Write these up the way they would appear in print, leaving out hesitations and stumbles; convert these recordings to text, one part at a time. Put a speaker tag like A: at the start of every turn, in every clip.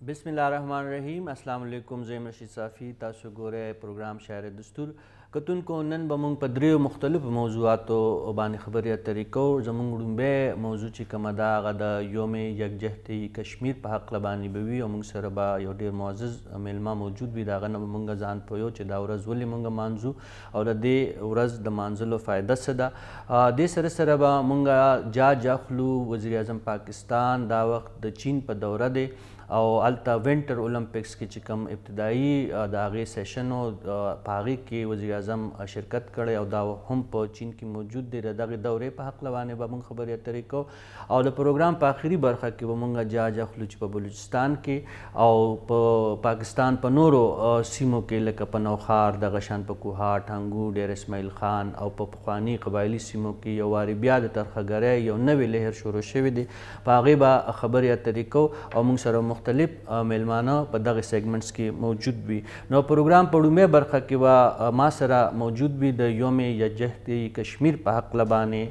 A: بسم اللہ الرحمن الرحیم. السلام علیکم. زیم رشید صافی تاسو ګوره پروګرام شاعر دستور کتونکو نن به مونږ په دریو مختلفو موضوعاتو باندې خبرې اترې کوو. زمونږ لومبی موضوع چې کومه ده هغه د یوم یکجهتي کشمیر په هکله باندې به وي او مونږ سره به یو ډېر معزز میلمه موجود وي. د هغه نه به مونږ ځان پوهیو چې دا ورځ ولې مونږ مانځو او د دې ورځ د مانځلو فایده څه ده. دې سره سره به مونږ جاج اخلو وزیر اعظم پاکستان دا وخت د چین په دوره دی او هلته وینټر اولمپکس کې چې کوم ابتدایي د هغې سیشن و په هغې کې وزیر اعظم شرکت کړی او دا هم په چین کې موجود دی. د دغې دورې په هکله باندې به موږ خبرې اترې کوو او د پروګرام په آخري برخه کې به موږ جاج اخلو چې په بلوچستان کې او په پاکستان په نورو سیمو کې لکه په نوخار دغه شان په کوهاټ هنګو ډیر اسماعیل خان او په پخواني قبایلي سیمو کې یو وارې بیا د ترخهګرۍ یو نوی لهر شروع شوی دی. په هغې به خبرې اترې کوو او موږ سره مختلف میلمانه په دغه سیګمنټس کې موجود وي. نو پروګرام په لومړۍ برخه کې به ما سره موجود وي د یوم یکجهتي کشمیر په هکله باندې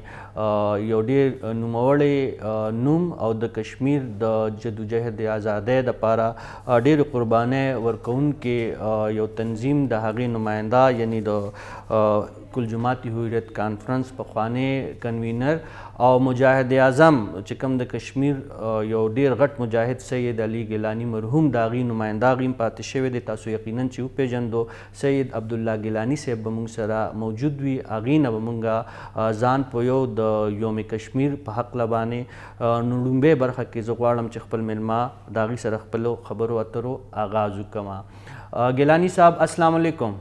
A: یو ډېر نوموړی نوم او د کشمیر د جدوجهد د ازادۍ دپاره ډېرې قربانۍ ورکوونکې یو تنظیم د هغې نماینده یعنی د کل جماعتی هویت کانفرنس پخوانی کنوینر او مجاهد اعظم چې کوم د کشمیر یو ډیر غټ مجاهد سید علي ګیلاني مرحوم د هغې نماینده هغې پاتې شوی دی. تاسو یقینا چې وپېژندو سید عبدالله ګیلاني صاحب به موږ سره موجود وي. هغې نه به موږ ځان پویو د یوم کشمیر په هکله باندې. نو لومبۍ برخه کې زه غواړم چې خپل میلمه د هغې سره خپلو خبرو اترو آغاز وکړم. ګیلاني صاحب السلام علیکم.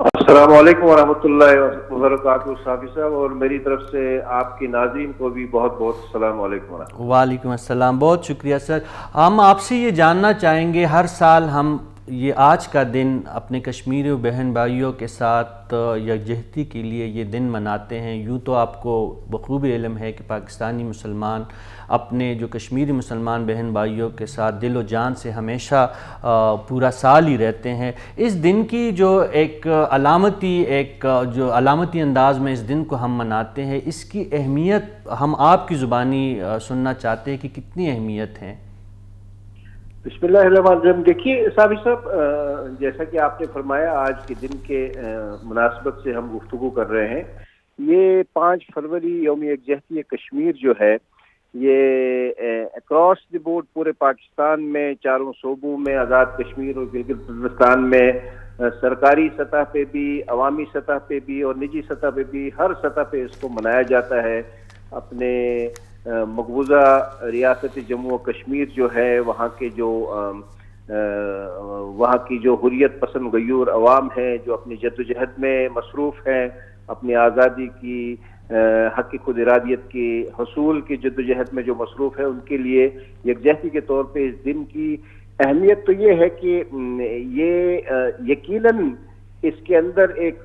B: السلام علیکم ورحمۃ اللہ وبرکاتہ صافی صاحب، اور میری طرف سے آپ کے ناظرین کو بھی بہت بہت السلام علیکم ورحمۃ اللہ.
A: وعلیکم السلام. بہت شکریہ سر. ہم آپ سے یہ جاننا چاہیں گے ہر سال ہم یہ آج کا دن اپنے کشمیری بہن بھائیوں کے ساتھ یکجہتی کے لیے یہ دن مناتے ہیں. یوں تو آپ کو بخوبی علم ہے کہ پاکستانی مسلمان اپنے جو کشمیری مسلمان بہن بھائیوں کے ساتھ دل و جان سے ہمیشہ پورا سال ہی رہتے ہیں. اس دن کی جو ایک علامتی انداز میں اس دن کو ہم مناتے ہیں، اس کی اہمیت ہم آپ کی زبانی سننا چاہتے ہیں کہ کتنی اہمیت ہے.
B: بسم اللہ الرحمن الرحیم. دیکھیے صافی صاحب، جیسا کہ آپ نے فرمایا آج کے دن کے مناسبت سے ہم گفتگو کر رہے ہیں. یہ 5 فروری یوم یکجہتی کشمیر جو ہے یہ اکراس دی بورڈ پورے پاکستان میں چاروں صوبوں میں آزاد کشمیر اور گلگت بلتستان میں سرکاری سطح پہ بھی، عوامی سطح پہ بھی اور نجی سطح پہ بھی ہر سطح پہ اس کو منایا جاتا ہے. اپنے مقبوضہ ریاست جموں و کشمیر جو ہے وہاں کی جو حریت پسند غیور عوام ہیں جو اپنی جدوجہد میں مصروف ہیں، اپنی آزادی کی حق خود ارادیت کے حصول کی جدوجہد میں جو مصروف ہے، ان کے لیے یکجہتی کے طور پہ اس دن کی اہمیت تو یہ ہے کہ یہ یقیناً اس کے اندر ایک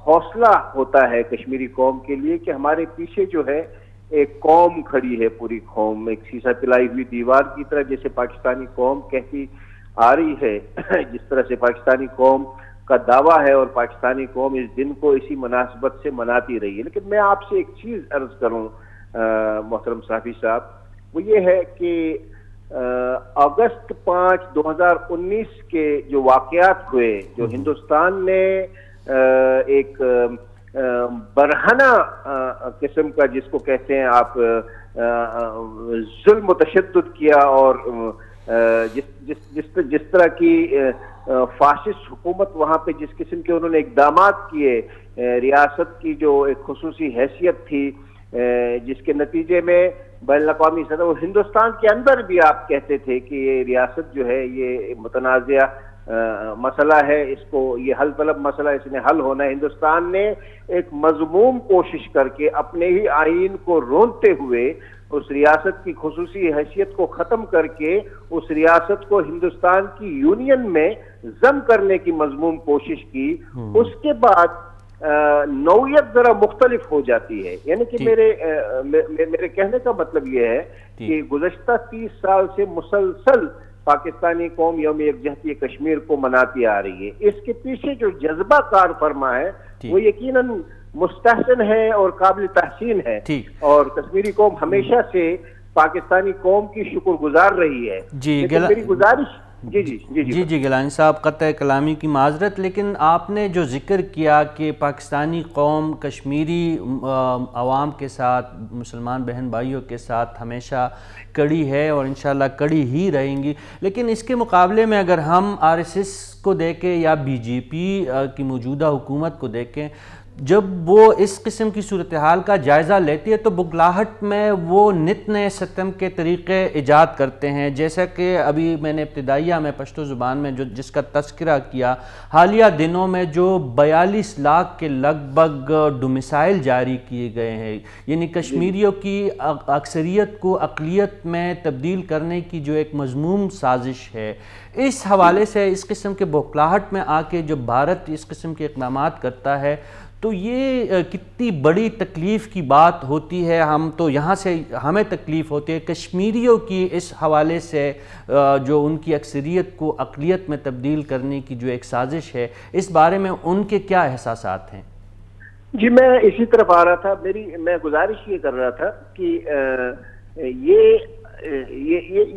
B: حوصلہ ہوتا ہے کشمیری قوم کے لیے کہ ہمارے پیچھے جو ہے ایک قوم کھڑی ہے، پوری قوم ایک سیسا پلائی ہوئی دیوار کی طرح جیسے پاکستانی قوم کہتی آ رہی ہے، جس طرح سے پاکستانی قوم کا دعویٰ ہے اور پاکستانی قوم اس دن کو اسی مناسبت سے مناتی رہی ہے. لیکن میں آپ سے ایک چیز عرض کروں محترم صافی صاحب، وہ یہ ہے کہ اگست 5 2019 کے جو واقعات ہوئے، جو ہندوستان نے ایک برہنہ قسم کا جس کو کہتے ہیں آپ ظلم و تشدد کیا اور جس طرح کی فاشسٹ حکومت وہاں پہ جس قسم کے انہوں نے اقدامات کیے، ریاست کی جو ایک خصوصی حیثیت تھی جس کے نتیجے میں بین الاقوامی سطح وہ ہندوستان کے اندر بھی آپ کہتے تھے کہ یہ ریاست جو ہے یہ متنازعہ مسئلہ ہے، اس کو یہ حل طلب مسئلہ، اس نے حل ہونا ہے. ہندوستان نے ایک مذموم کوشش کر کے اپنے ہی آئین کو رونتے ہوئے اس ریاست کی خصوصی حیثیت کو ختم کر کے اس ریاست کو ہندوستان کی یونین میں ضم کرنے کی مذموم کوشش کی. اس کے بعد نوعیت ذرا مختلف ہو جاتی ہے. یعنی کہ میرے کہنے کا مطلب یہ ہے کہ گزشتہ 30 سال سے مسلسل پاکستانی قوم یوم یکجہتی کشمیر کو مناتی آ رہی ہے. اس کے پیچھے جو جذبہ کار فرما ہے وہ یقیناً مستحسن ہے اور قابل تحسین ہے. اور کشمیری قوم ہمیشہ سے پاکستانی قوم کی شکرگزار رہی ہے. لیکن میری گزارش
A: جی گیلانی صاحب، قطع کلامی کی معذرت، لیکن آپ نے جو ذکر کیا کہ پاکستانی قوم کشمیری عوام کے ساتھ، مسلمان بہن بھائیوں کے ساتھ ہمیشہ کڑی ہے اور انشاءاللہ کڑی ہی رہیں گی، لیکن اس کے مقابلے میں اگر ہم RSS کو دیکھیں یا BJP کی موجودہ حکومت کو دیکھیں، جب وہ اس قسم کی صورتحال کا جائزہ لیتی ہے تو بگلاہٹ میں وہ نت نئے ستم کے طریقے ایجاد کرتے ہیں، جیسا کہ ابھی میں نے ابتدائیہ میں پشتو زبان میں جس کا تذکرہ کیا، حالیہ دنوں میں جو 42 لاکھ کے لگ بھگ ڈومیسائل جاری کیے گئے ہیں، یعنی کشمیریوں کی اکثریت کو اقلیت میں تبدیل کرنے کی جو ایک مذموم سازش ہے، اس حوالے سے اس قسم کے بوکھلاہٹ میں آ کے جب بھارت اس قسم کے اقدامات کرتا ہے تو یہ کتنی بڑی تکلیف کی بات ہوتی ہے. ہم تو یہاں سے ہمیں تکلیف ہوتی ہے کشمیریوں کی اس حوالے سے، جو ان کی اکثریت کو اقلیت میں تبدیل کرنے کی جو ایک سازش ہے، اس بارے میں ان کے کیا احساسات ہیں؟
B: جی میں اسی طرف آ رہا تھا. میں گزارش یہ کر رہا تھا کہ یہ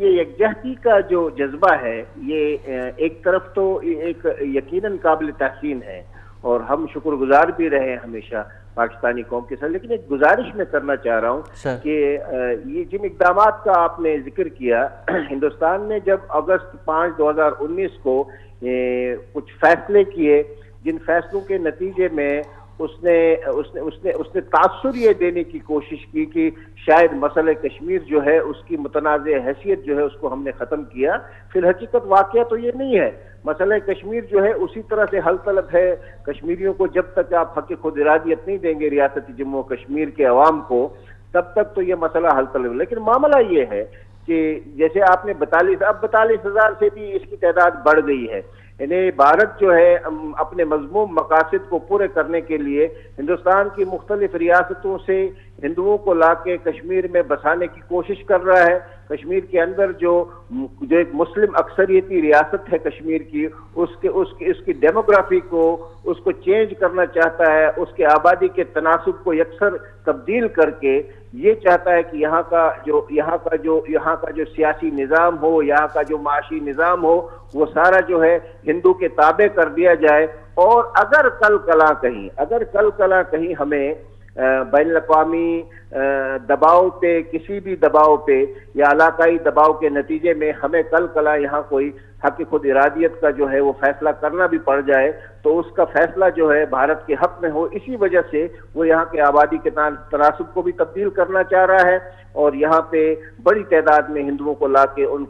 B: یکجہتی کا جو جذبہ ہے، یہ ایک طرف تو ایک یقیناً قابل تحسین ہے اور ہم شکر گزار بھی رہے ہمیشہ پاکستانی قوم کے ساتھ، لیکن ایک گزارش میں کرنا چاہ رہا ہوں کہ یہ جن اقدامات کا آپ نے ذکر کیا، ہندوستان نے جب اگست 5 2019 کو کچھ فیصلے کیے، جن فیصلوں کے نتیجے میں اس نے تاثر یہ دینے کی کوشش کی کہ شاید مسئلہ کشمیر جو ہے اس کی متنازع حیثیت جو ہے اس کو ہم نے ختم کیا. فی الحقیقت واقعہ تو یہ نہیں ہے. مسئلہ کشمیر جو ہے اسی طرح سے حل طلب ہے. کشمیریوں کو جب تک آپ حق خود ارادیت نہیں دیں گے ریاست جموں و کشمیر کے عوام کو، تب تک تو یہ مسئلہ حل طلب. لیکن معاملہ یہ ہے کہ جیسے آپ نے 42,000 سے بھی اس کی تعداد بڑھ گئی ہے. یعنی بھارت جو ہے اپنے مضموم مقاصد کو پورے کرنے کے لیے ہندوستان کی مختلف ریاستوں سے ہندوؤں کو لا کے کشمیر میں بسانے کی کوشش کر رہا ہے. کشمیر کے اندر جو ایک مسلم اکثریتی ریاست ہے کشمیر کی، اس کی ڈیموگرافی کو اس کو چینج کرنا چاہتا ہے، اس کے آبادی کے تناسب کو یکسر تبدیل کر کے یہ چاہتا ہے کہ یہاں کا جو سیاسی نظام ہو، یہاں کا جو معاشی نظام ہو، وہ سارا جو ہے ہندو کے تابع کر دیا جائے. اور اگر کل کلا کہیں ہمیں بین الاقوامی دباؤ پہ، کسی بھی دباؤ پہ یا علاقائی دباؤ کے نتیجے میں ہمیں کل کلا یہاں کوئی حق خود ارادیت کا جو ہے وہ فیصلہ کرنا بھی پڑ جائے تو اس کا فیصلہ جو ہے بھارت کے حق میں ہو. اسی وجہ سے وہ یہاں کے آبادی کے تناسب کو بھی تبدیل کرنا چاہ رہا ہے اور یہاں پہ بڑی تعداد میں ہندوؤں کو لا کے ان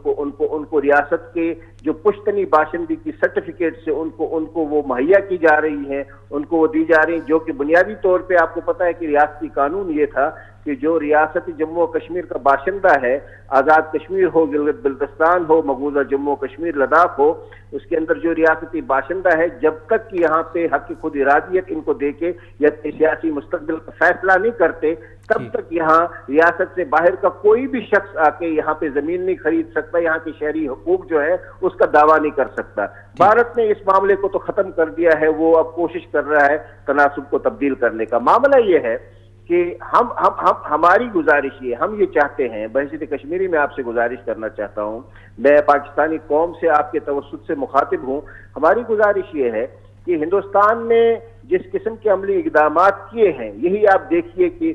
B: کو ریاست کے جو پشتنی باشندگی کی سرٹیفکیٹ سے ان کو وہ مہیا کی جا رہی ہیں، ان کو وہ دی جا رہی ہیں، جو کہ بنیادی طور پہ آپ کو پتہ ہے کہ ریاستی قانون یہ تھا کہ جو ریاست جموں و کشمیر کا باشندہ ہے، آزاد کشمیر ہو، گلگت بلتستان ہو، مقبوضہ جموں و کشمیر لداخ ہو، اس کے اندر جو ریاستی باشندہ ہے، جب تک کہ یہاں پہ حق خود ارادیت ان کو دے کے یا سیاسی مستقبل کا فیصلہ نہیں کرتے، تب تک یہاں ریاست سے باہر کا کوئی بھی شخص آ کے یہاں پہ زمین نہیں خرید سکتا، یہاں کی شہری حقوق جو ہے اس کا دعویٰ نہیں کر سکتا. بھارت نے اس معاملے کو تو ختم کر دیا ہے، وہ اب کوشش کر رہا ہے تناسب کو تبدیل کرنے کا. معاملہ یہ ہے کہ ہماری گزارش یہ، ہم یہ چاہتے ہیں، بحیثیت کشمیری میں آپ سے گزارش کرنا چاہتا ہوں، میں پاکستانی قوم سے آپ کے توسط سے مخاطب ہوں. ہماری گزارش یہ ہے کہ ہندوستان نے جس قسم کے عملی اقدامات کیے ہیں، یہی آپ دیکھیے کہ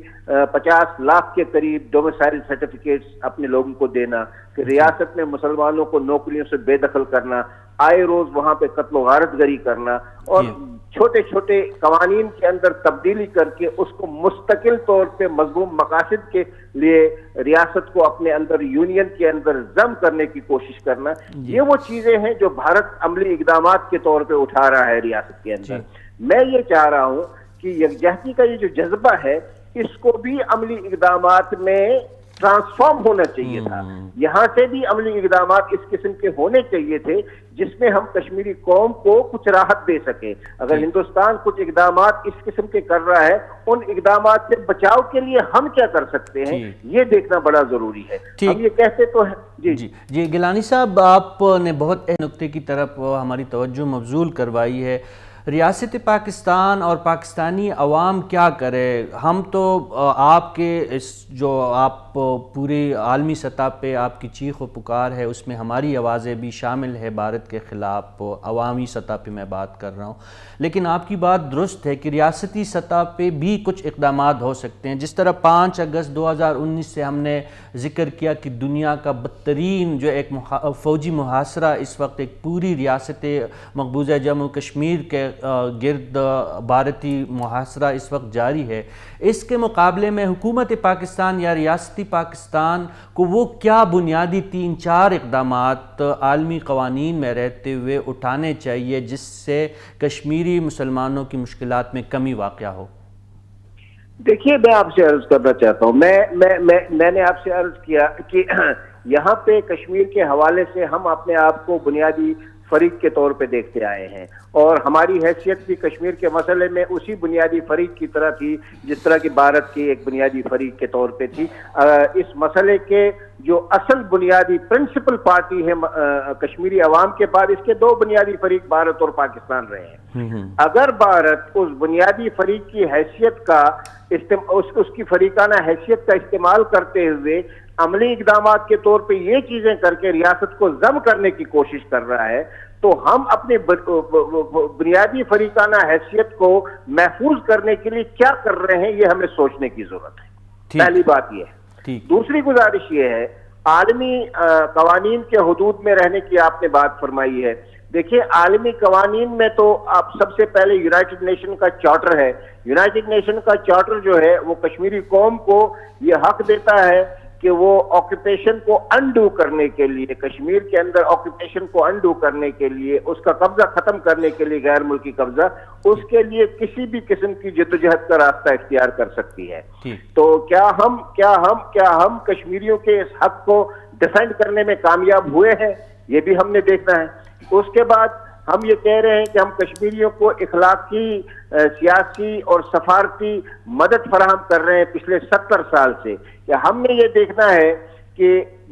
B: 50 لاکھ کے قریب ڈومیسائل سرٹیفکیٹس اپنے لوگوں کو دینا، کہ ریاست میں مسلمانوں کو نوکریوں سے بے دخل کرنا، آئے روز وہاں پہ قتل و غارت گری کرنا اور چھوٹے چھوٹے قوانین کے اندر تبدیلی کر کے اس کو مستقل طور پہ مضموم مقاصد کے لیے ریاست کو اپنے اندر یونین کے اندر ضم کرنے کی کوشش کرنا، یہ وہ چیزیں ہیں جو بھارت عملی اقدامات کے طور پہ اٹھا رہا ہے ریاست کے اندر. میں یہ چاہ رہا ہوں کہ یکجہتی کا یہ جو جذبہ ہے اس کو بھی عملی اقدامات میں ٹرانسفارم ہونا چاہیے تھا. یہاں سے بھی عملی اقدامات اس قسم کے ہونے چاہیے تھے جس میں ہم کشمیری قوم کو کچھ راحت دے سکیں. اگر ہندوستان کچھ اقدامات اس قسم کے کر رہا ہے، ان اقدامات سے بچاؤ کے لیے ہم کیا کر سکتے ہیں، یہ دیکھنا بڑا ضروری ہے. ہم یہ کہتے تو ہیں.
A: جی گیلانی صاحب، آپ نے بہت اہم نقطے کی طرف ہماری توجہ مبذول کروائی ہے. ریاست پاکستان اور پاکستانی عوام کیا کرے؟ ہم تو آپ کے اس جو آپ پوری عالمی سطح پہ آپ کی چیخ و پکار ہے اس میں ہماری آوازیں بھی شامل ہے بھارت کے خلاف، عوامی سطح پہ میں بات کر رہا ہوں، لیکن آپ کی بات درست ہے کہ ریاستی سطح پہ بھی کچھ اقدامات ہو سکتے ہیں۔ جس طرح 5 اگست 2019 سے ہم نے ذکر کیا کہ دنیا کا بدترین جو ایک فوجی محاصرہ اس وقت ایک پوری ریاست مقبوضہ جموں کشمیر کے گرد بھارتی محاصرہ اس وقت جاری ہے، اس کے مقابلے میں حکومت پاکستان یا ریاستی پاکستان کو وہ کیا بنیادی 3-4 اقدامات عالمی قوانین میں رہتے ہوئے اٹھانے چاہیے جس سے کشمیری مسلمانوں کی مشکلات میں کمی واقع ہو؟
B: دیکھیے، میں آپ سے عرض کرنا چاہتا ہوں، میں نے آپ سے عرض کیا کہ یہاں پہ کشمیر کے حوالے سے ہم اپنے آپ کو بنیادی فریق کے طور پہ دیکھتے آئے ہیں، اور ہماری حیثیت بھی کشمیر کے مسئلے میں اسی بنیادی فریق کی طرح تھی جس طرح کہ بھارت کی ایک بنیادی فریق کے طور پہ تھی۔ اس مسئلے کے جو اصل بنیادی پرنسپل پارٹی ہے کشمیری عوام کے بعد، اس کے 2 بنیادی فریق بھارت اور پاکستان رہے ہیں۔ اگر بھارت اس بنیادی فریق کی حیثیت کا اس کی فریقانہ حیثیت کا استعمال کرتے ہوئے عملی اقدامات کے طور پہ یہ چیزیں کر کے ریاست کو ضم کرنے کی کوشش کر رہا ہے، تو ہم اپنے بنیادی فریقانہ حیثیت کو محفوظ کرنے کے لیے کیا کر رہے ہیں، یہ ہمیں سوچنے کی ضرورت ہے۔ پہلی بات یہ ہے۔ دوسری گزارش یہ ہے، عالمی قوانین کے حدود میں رہنے کی آپ نے بات فرمائی ہے۔ دیکھیں، عالمی قوانین میں تو آپ سب سے پہلے یونائٹڈ نیشن کا چارٹر ہے۔ یونائٹڈ نیشن کا چارٹر جو ہے وہ کشمیری قوم کو یہ حق دیتا ہے کہ وہ آکوپیشن کو انڈو کرنے کے لیے، کشمیر کے اندر آکوپیشن کو انڈو کرنے کے لیے، اس کا قبضہ ختم کرنے کے لیے، غیر ملکی قبضہ، اس کے لیے کسی بھی قسم کی جدوجہد کا راستہ اختیار کر سکتی ہے۔ تو کیا ہم کشمیریوں کے اس حق کو ڈیفینڈ کرنے میں کامیاب ہوئے ہیں؟ یہ بھی ہم نے دیکھنا ہے۔ اس کے بعد ہم یہ کہہ رہے ہیں کہ ہم کشمیریوں کو اخلاقی، سیاسی اور سفارتی مدد فراہم کر رہے ہیں پچھلے 70 سال سے۔ کہ ہم نے یہ دیکھنا ہے کہ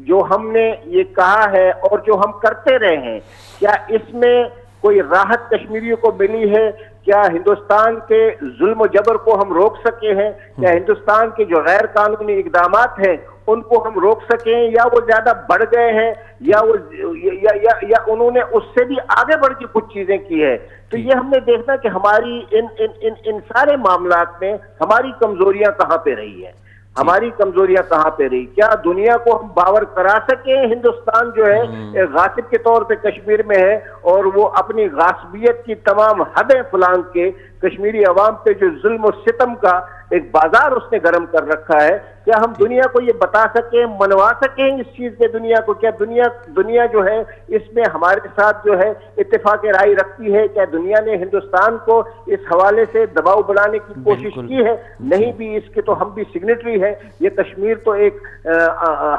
B: جو ہم نے یہ کہا ہے اور جو ہم کرتے رہے ہیں، کیا اس میں کوئی راحت کشمیریوں کو ملی ہے؟ کیا ہندوستان کے ظلم و جبر کو ہم روک سکے ہیں؟ کیا ہندوستان کے جو غیر قانونی اقدامات ہیں ان کو ہم روک سکیں، یا وہ زیادہ بڑھ گئے ہیں، یا انہوں نے اس سے بھی آگے بڑھ کے کچھ چیزیں کی ہے؟ تو یہ ہم نے دیکھنا کہ ہماری ان سارے معاملات میں ہماری کمزوریاں کہاں پہ رہی ہیں، ہماری کمزوریاں کہاں پہ رہی؟ کیا دنیا کو ہم باور کرا سکیں ہندوستان جو ہے غاصب کے طور پہ کشمیر میں ہے، اور وہ اپنی غاصبیت کی تمام حدیں پھلانگ کے کشمیری عوام پہ جو ظلم و ستم کا ایک بازار اس نے گرم کر رکھا ہے، کیا ہم دنیا کو یہ بتا سکیں، منوا سکیں اس چیز کے دنیا کو؟ کیا دنیا جو ہے اس میں ہمارے ساتھ جو ہے اتفاق رائے رکھتی ہے؟ کیا دنیا نے ہندوستان کو اس حوالے سے دباؤ بنانے کی کوشش کی ہے؟ نہیں بھی، اس کے تو ہم بھی سگنیٹری ہیں۔ یہ کشمیر تو ایک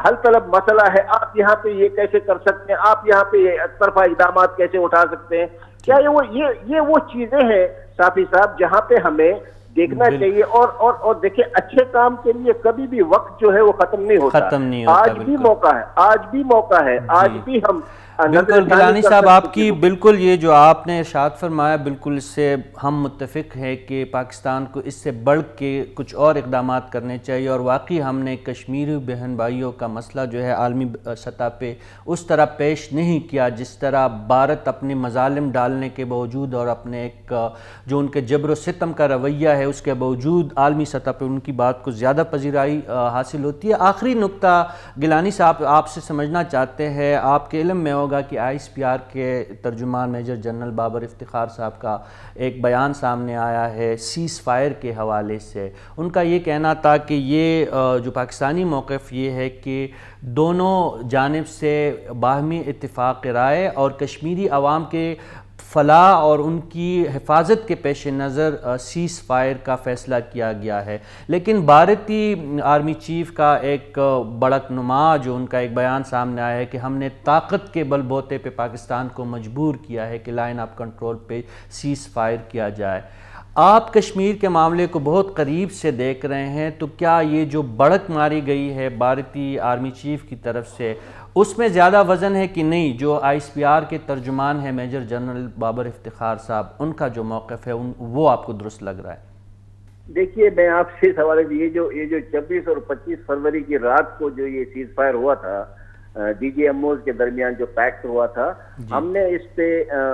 B: حل طلب مسئلہ ہے، آپ یہاں پہ یہ کیسے کر سکتے ہیں، آپ یہاں پہ یہ ایک طرفہ اقدامات کیسے اٹھا سکتے ہیں؟ کیا یہ وہ چیزیں ہیں صافی صاحب جہاں پہ ہمیں دیکھنا چاہیے؟ اور دیکھیں، اچھے کام کے لیے کبھی بھی وقت جو ہے وہ ختم نہیں ہوتا۔ آج بھی موقع ہے، آج بھی ہم
A: بالکل گیلانی صاحب، آپ کی بالکل یہ جو آپ نے ارشاد فرمایا، بالکل اس سے ہم متفق ہیں کہ پاکستان کو اس سے بڑھ کے کچھ اور اقدامات کرنے چاہیے، اور واقعی ہم نے کشمیری بہن بھائیوں کا مسئلہ جو ہے عالمی سطح پہ اس طرح پیش نہیں کیا جس طرح بھارت اپنے مظالم ڈالنے کے باوجود اور اپنے ایک جو ان کے جبر و ستم کا رویہ ہے اس کے باوجود عالمی سطح پہ ان کی بات کو زیادہ پذیرائی حاصل ہوتی ہے۔ آخری نقطہ گیلانی صاحب آپ سے سمجھنا چاہتے ہیں، آپ کے علم میں ہوگا کہ آئی ایس پی آر کے ترجمان میجر جنرل بابر افتخار صاحب کا ایک بیان سامنے آیا ہے سیز فائر کے حوالے سے۔ ان کا یہ کہنا تھا کہ یہ جو پاکستانی موقف یہ ہے کہ دونوں جانب سے باہمی اتفاق رائے اور کشمیری عوام کے فلاح اور ان کی حفاظت کے پیش نظر سیز فائر کا فیصلہ کیا گیا ہے، لیکن بھارتی آرمی چیف کا ایک بڑک نما جو ان کا ایک بیان سامنے آیا ہے کہ ہم نے طاقت کے بل بوتے پہ پاکستان کو مجبور کیا ہے کہ لائن آف کنٹرول پہ سیز فائر کیا جائے۔ آپ کشمیر کے معاملے کو بہت قریب سے دیکھ رہے ہیں، تو کیا یہ جو بڑک ماری گئی ہے بھارتی آرمی چیف کی طرف سے، اس میں زیادہ وزن ہے کہ نہیں؟ جو آئی ایس پی آر کے ترجمان ہیں میجر جنرل بابر افتخار صاحب، ان کا جو موقف ہے وہ آپ کو درست لگ رہا ہے؟
B: دیکھیے، میں آپ سے سوال ہے، یہ جو 26 اور 25 فروری کی رات کو جو یہ سیز فائر ہوا تھا ڈی جی ایم اوز کے درمیان، جو پیکٹ ہوا تھا، ہم نے اس پہ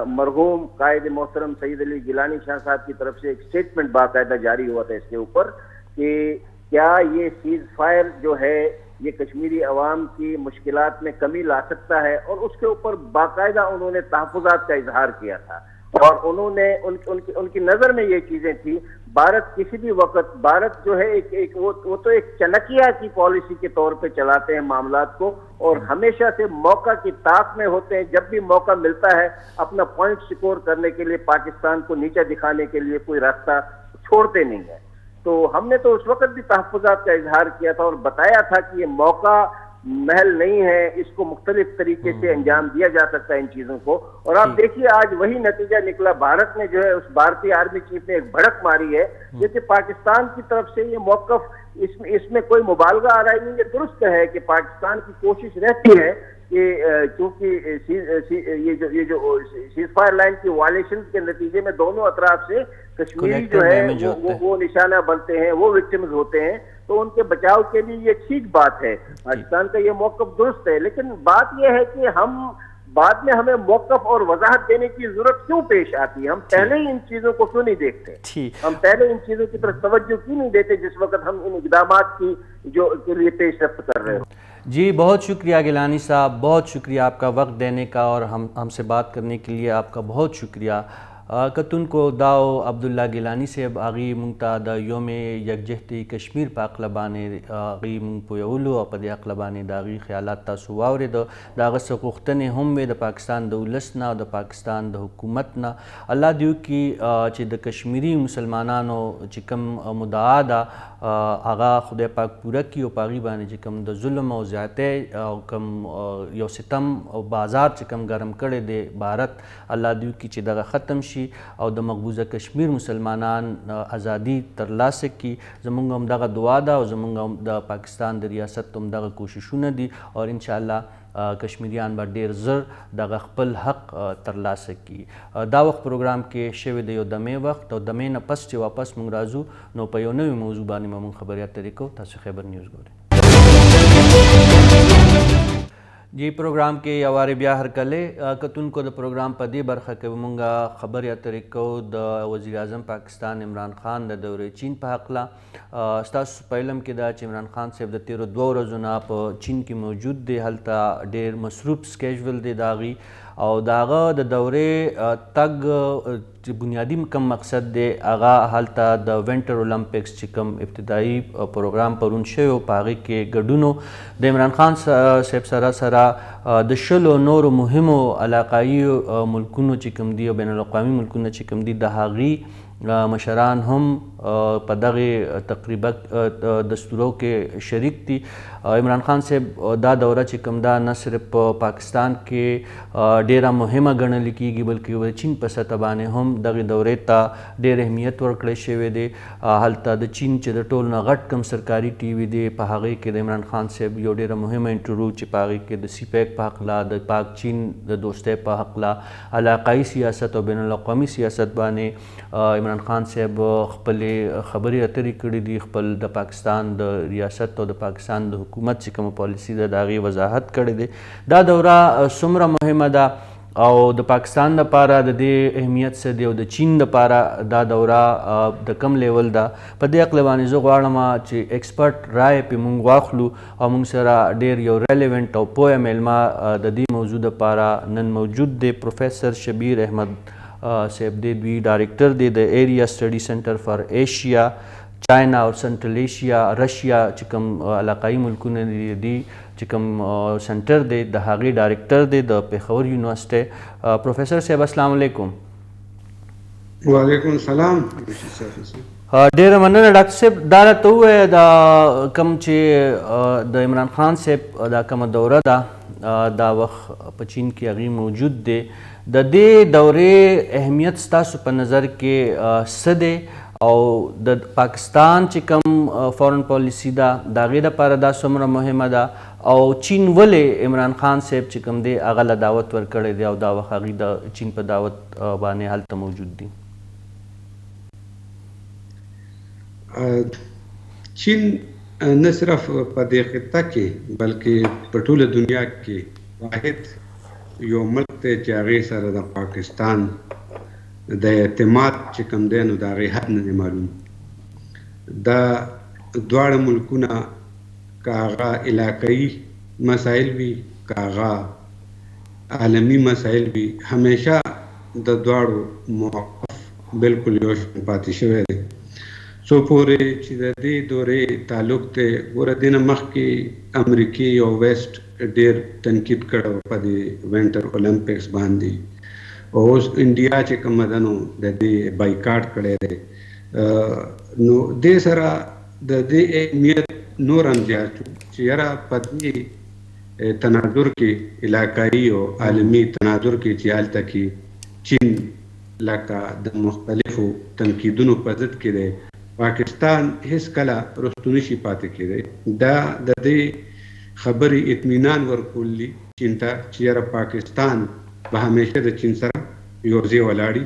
B: مرحوم قائد محترم سید علی گیلانی شاہ صاحب کی طرف سے ایک سٹیٹمنٹ باقاعدہ جاری ہوا تھا اس کے اوپر کہ کیا یہ سیز فائر جو ہے یہ کشمیری عوام کی مشکلات میں کمی لا سکتا ہے، اور اس کے اوپر باقاعدہ انہوں نے تحفظات کا اظہار کیا تھا، اور انہوں نے ان کی نظر میں یہ چیزیں تھی، بھارت کسی بھی وقت، بھارت جو ہے وہ تو ایک چنکیا کی پالیسی کے طور پہ چلاتے ہیں معاملات کو، اور ہمیشہ سے موقع کی طاق میں ہوتے ہیں، جب بھی موقع ملتا ہے اپنا پوائنٹ سکور کرنے کے لیے، پاکستان کو نیچا دکھانے کے لیے کوئی راستہ چھوڑتے نہیں ہیں۔ تو ہم نے تو اس وقت بھی تحفظات کا اظہار کیا تھا اور بتایا تھا کہ یہ موقع محل نہیں ہے، اس کو مختلف طریقے سے انجام دیا جا سکتا ہے ان چیزوں کو، اور آپ دیکھیے آج وہی نتیجہ نکلا۔ بھارت نے جو ہے، اس بھارتی آرمی چیف نے ایک بھڑک ماری ہے، جیسے پاکستان کی طرف سے یہ موقف، اس میں کوئی مبالغہ آ رہا ہے نہیں، یہ درست ہے کہ پاکستان کی کوشش رہتی ہے کہ چونکہ یہ جو سیز فائر لائن کی وائلیشن کے نتیجے میں دونوں اطراف سے کشمیری جو ہے وہ نشانہ بنتے ہیں، وہ وکٹمز ہوتے ہیں، تو ان کے بچاؤ کے لیے یہ ٹھیک بات ہے، پاکستان کا یہ موقف درست ہے۔ لیکن بات یہ ہے کہ ہم بعد میں ہمیں موقف اور وضاحت دینے کی ضرورت کیوں پیش آتی ہے؟ ہم پہلے ہی ان چیزوں کو کیوں نہیں دیکھتے؟ ہم پہلے ان چیزوں کی طرف توجہ کیوں نہیں دیتے جس وقت ہم ان اقدامات کے لیے پیش رفت کر رہے ہو؟
A: جی بہت شکریہ گیلانی صاحب، بہت شکریہ آپ کا وقت دینے کا، اور ہم سے بات کرنے کے لیے آپ کا بہت شکریہ۔ کتن کو داو عبداللہ گیلانی سے آغی منگتا دا یوم یکجہتی کشمیر پا اقلبانے آغی منگ پویولو اور پدی اقلبانے دا آغی خیالات تاسو واورے دا غصہ غختنے ہم وے دا پاکستان دا اولسنا دا پاکستان دا حکومتنا اللہ دیو کی چی دا کشمیری مسلمانانو چکم مدعا دا آغا خدا پاک پورا کی و پاغی بانے چکم دا ظلم و زیادے کم یو ستم و بازار چکم گرم کڑے دے بھارت، اللہ دیو کی چی دا ختم او د مقبوضه کشمیر مسلمانان ازادي ترلاسه کی، زمونږ هم دغه دعا ده او زمونږ هم د پاکستان د ریاست هم دغه کوششونه دي، اور انشاءالله کشمیریان به ډیر زر دغه خپل حق ترلاسه کی۔ دا وخت پروګرام کې شوی د یو دمې وخت، او دمې نه پس چې واپس مونږ راځو نو په یو نوې موضوع باندې به مونږ خبرې اترې کوو۔ تاسو خیبر نیوز ګورئ۔ جی پروگرام کے یوارے بیا ہر کلے کتن کو دا پروگرام پا دی برخہ کے منگا خبر یا طریقو دا وزیر اعظم پاکستان عمران خان دا دور چین پا حقلا ستاسو پہلم کے دا چی عمران خان صاحب دا 13 روزنا پا چین کی موجود دے، حالتا دیر مصروف سکیجول دے داغی، او داغا دا دورے تگ بنیادی کم مقصد دے آغا حالتا دا وینٹر اولمپکس چکم ابتدائی پروگرام پرون شیو پاغی کے گڈونو دا عمران خان صاحب سرا سرا دا شلو نور مهمو علاقائی ملکونو چکم دی و بین الاقوامی ملکونو چکم دی دا حاغی مشران هم پا دغی تقریبا دستوروں کے شریک تھی۔ عمران خان صاحب دا دورہ چکم دا نہ صرف پاکستان کے ډیره مهمه ګڼل کیږي بلکې چین په سطح باندې هم دغه دورې ته ډېر اهمیت ورکړی شوی دی۔ هلته د چین چې د ټولو نه غټ کم سرکاري ټي وي دی، په هغې کې د عمران خان صاحب یو ډېره مهمه انټرویو چې په هغې کې د سی پیک په هکله، د پاک چین د دوستۍ په هکله، علاقايي سیاست او بین الاقوامي سیاست باندې عمران خان صاحب خپلې خبرې اترې کړي دي، خپل د پاکستان د ریاست او د پاکستان د حکومت چې کومه پالیسي ده د هغې وضاحت کړی دی۔ دا دوره څومره مهمه ده او د پاکستان دپاره د دې اهمیت څه دی او د چین دپاره دا دوره د کم لیول ده، په دې هکله باندې زه غواړم چې ایکسپرټ رای پې مونږ واخلو او مونږ سره ډېر یو ریلیونټ او پوهه میلمه د دې موضوع دپاره نن موجود دی۔ پروفیسر شبیر احمد صاحب دی، دوی ڈائریکٹر دی د ایریا اسٹڈی سینٹر فار ایشیا، چائنا اور سنٹرل ایشیا، رشیا چکم علاقائی ملکونه دی چکم سنٹر دی د هغې ډایرکټر دی د پېښور یونیورسټۍ۔ پروفیسر صاحب السلام علیکم۔
C: وعلیکم السلام۔
A: ډیره مننه ډاکټر صاحب. دا راته ووایه دا کوم چې د عمران خان صاحب دا کومه دوره ده دا وخت په چین کې هغې موجود دی، د دې دورې اهمیت ستاسو په نظر کې څه دی او د پاکستان چې کوم فورن پالیسي ده د هغې دپاره دا څومره مهمه ده او چین ولې عمران خان صاحب چې کوم دی هغه له دعوت ورکړی دی او دا وخت هغې د چین په دعوت باندې هلته موجود دي؟
C: چین نه صرف په دې خطه کې بلکې په ټوله دنیا کې واحد یو ملک دی چې هغې سره د پاکستان د اعتماد چې کوم دی نو د هغې حد نه دی معلوم. دا دواړه ملکونه که هغه علاقایي مسایل وي که هغه عالمي مسایل وي همیشه د دواړو موقف بلکل یو شان پاتې شوی دی. څو پورې چې د دې دورې تعلق دی ګوره دې نه مخکې امریکې او ویسټ ډېر تنقید کړی په دې وینټر اولمپکس باندې او اوس انډیا چې کومه ده نو د دې بایکاټ کړی دی. نو دې سره د دې اهمیت نور هم زیات شو چې یاره په دې تناظر کې علاقایي او عالمي تناظر کې چې هلته کې چین لکه د مختلفو تنقیدونو په ضد کې دی پاکستان هیڅ کله رستو نشي پاتې کېدی. دا د دې خبرې اطمینان ورکول دي چین ته چې یاره پاکستان به همیشه د چین سره یو ځای ولاړي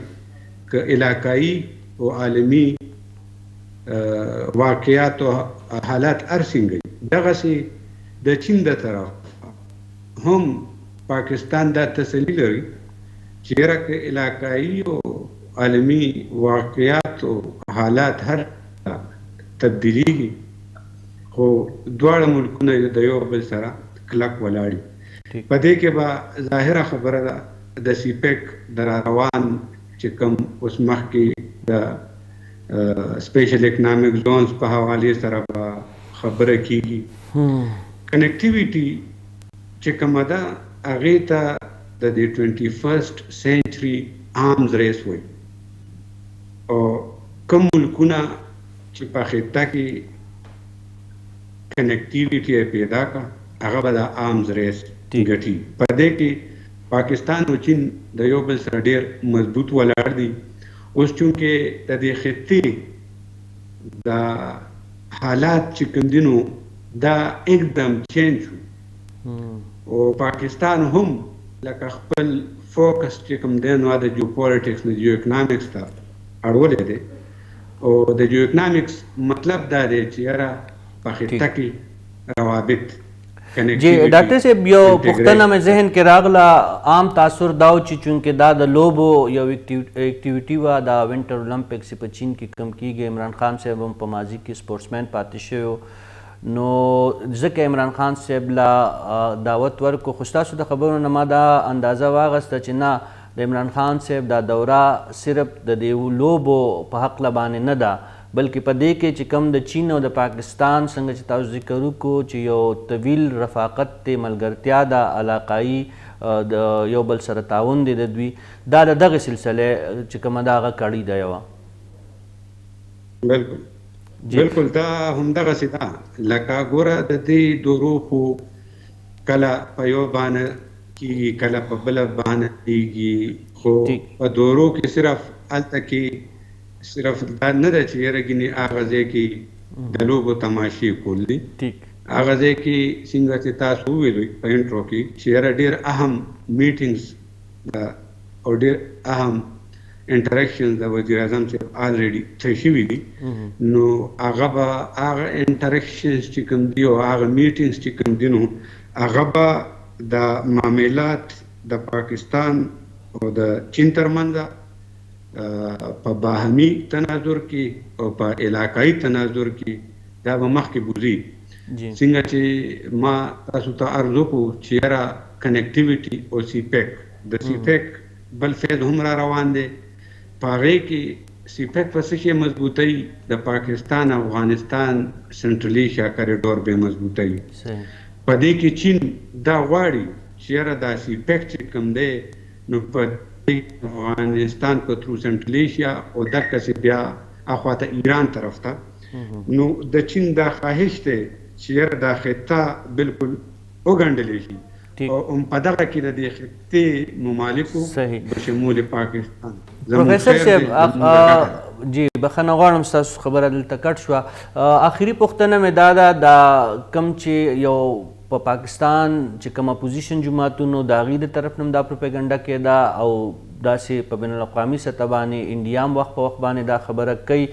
C: که علاقایي او عالمي واقعیات او حالات هر څنګه وي. دغسې د چین د طرف هم پاکستان دا تسلي لري چې یاره که علاقایي او عالمي واقعیات او حالات هر تبدیلیږي خو دواړه ملکونه د یو بل سره کلک ولاړي. په دې کې به ظاهره خبره ده د سیپیک د راروان چې کوم اوس مخکې د سپیشل اکنامک زونز په حوالې سره به خبره کېږي. کنیکټیویټي چې کومه ده هغې ته د دې 21 سینچري آرمز ریس وایي او کوم ملکونه چې په خطه کې کنیکټیویټي پیدا کړه هغه به د آرمز ریس ګټي. په دې کې پاکستان او چین د یو بل سره ډېر مضبوط ولاړ دي. اوس چونکې د دې خطې د حالات چې کوم دي نو دا एकदम چینج شو او پاکستان هم لکه خپل فوکس چې کوم دی نو د جیو پولیټکس نه جیو اکنامکس ته اړولی دی او د جیو اکنامکس مطلب دا دی چې یاره په خطه کې روابط
A: جی ډاکټر صاحب یو پوښتنه مې ذهن کې راغله عام تاثر دا و چې چونکې دا د لوبو یو اکټیویټي وه دا وینټر اولمپکس په چین کې کم کیږي عمران خان صاحب هم په ماضي کې سپورټسمین پاتې شوی نو ځکه عمران خان صاحب لا دعوت ورکو خو ستاسو د خبرو نه ما دا اندازه واغسته چې نه د عمران خان صاحب دا دوره صرف د دې لوبو په هکله باندې نه ده بلکې په دې کې چې کوم د چین او د پاکستان څنګه چې تاسو ذکر وکړو چې یو طویل رفاقت دی ملګرتیا ده علاقایي د یو بل سره تعاون دی د دوی دا د دغې سلسلې چې کومه ده هغه کړۍ ده یوه.
C: بالکل دا همدغسې ده لکه ګوره د دې دورو خو کله په یو بانه کېږي کله په بله بانه کېږي خو په دورو کې صرف هلته کې صرف دا نه ده چې یاره ګینې هغه ځای کې د لوبو تماشې کول دي هغه ځای کې څنګه چې تاسو وویلو په انټرو کې چې یاره ډېر اهم میټینګز ده او ډېر اهم انټریکشنز د وزیر اعظم صاحب الریډي تھے شوي دي نو هغه به هغه انټریکشنز چې کوم دي او هغه میټینګز چې کوم دي نو هغه به د معاملات د پاکستان او د چین ترمنځ په باهمي تناظر کې او په علاقایي تناظر کې دا به مخکې بوځي څنګه چې ما تاسو ته عرض وکړو چې یاره کنیکټیویټي او سیپیک د سیپیک بل فیز هم را روان دی په هغې کې سیپیک په څه شی مضبوطوي د پاکستان افغانستان سنټرل ایشیا کریډور به مضبوطوي په دې کې چین دا غواړي چې یاره دا سیپیک چې کوم دی نو په افغانستان په تھرو سنټرل ایشیا او دغسې بیا اخواته ایران طرف ته. نو د چین دا خواهش دی چې دا خطه بالکل وګڼډلی شي او په دغه کې د دې خطې ممالکو بشمول پاکستان.
A: پروفیسر صاحب جی بخښنه غواړم ستاسو خبره دلته کټ شوه. آخري پوښتنه مې دا ده دا کم چې یو په پاکستان چې کوم اپوزیشن جماعتونو د هغوی د طرف نه دا پروپیګنډه کېده او داسې په بین الاقوامي سطح باندې انډیا هم وخت په وخت باندې دا خبره کوي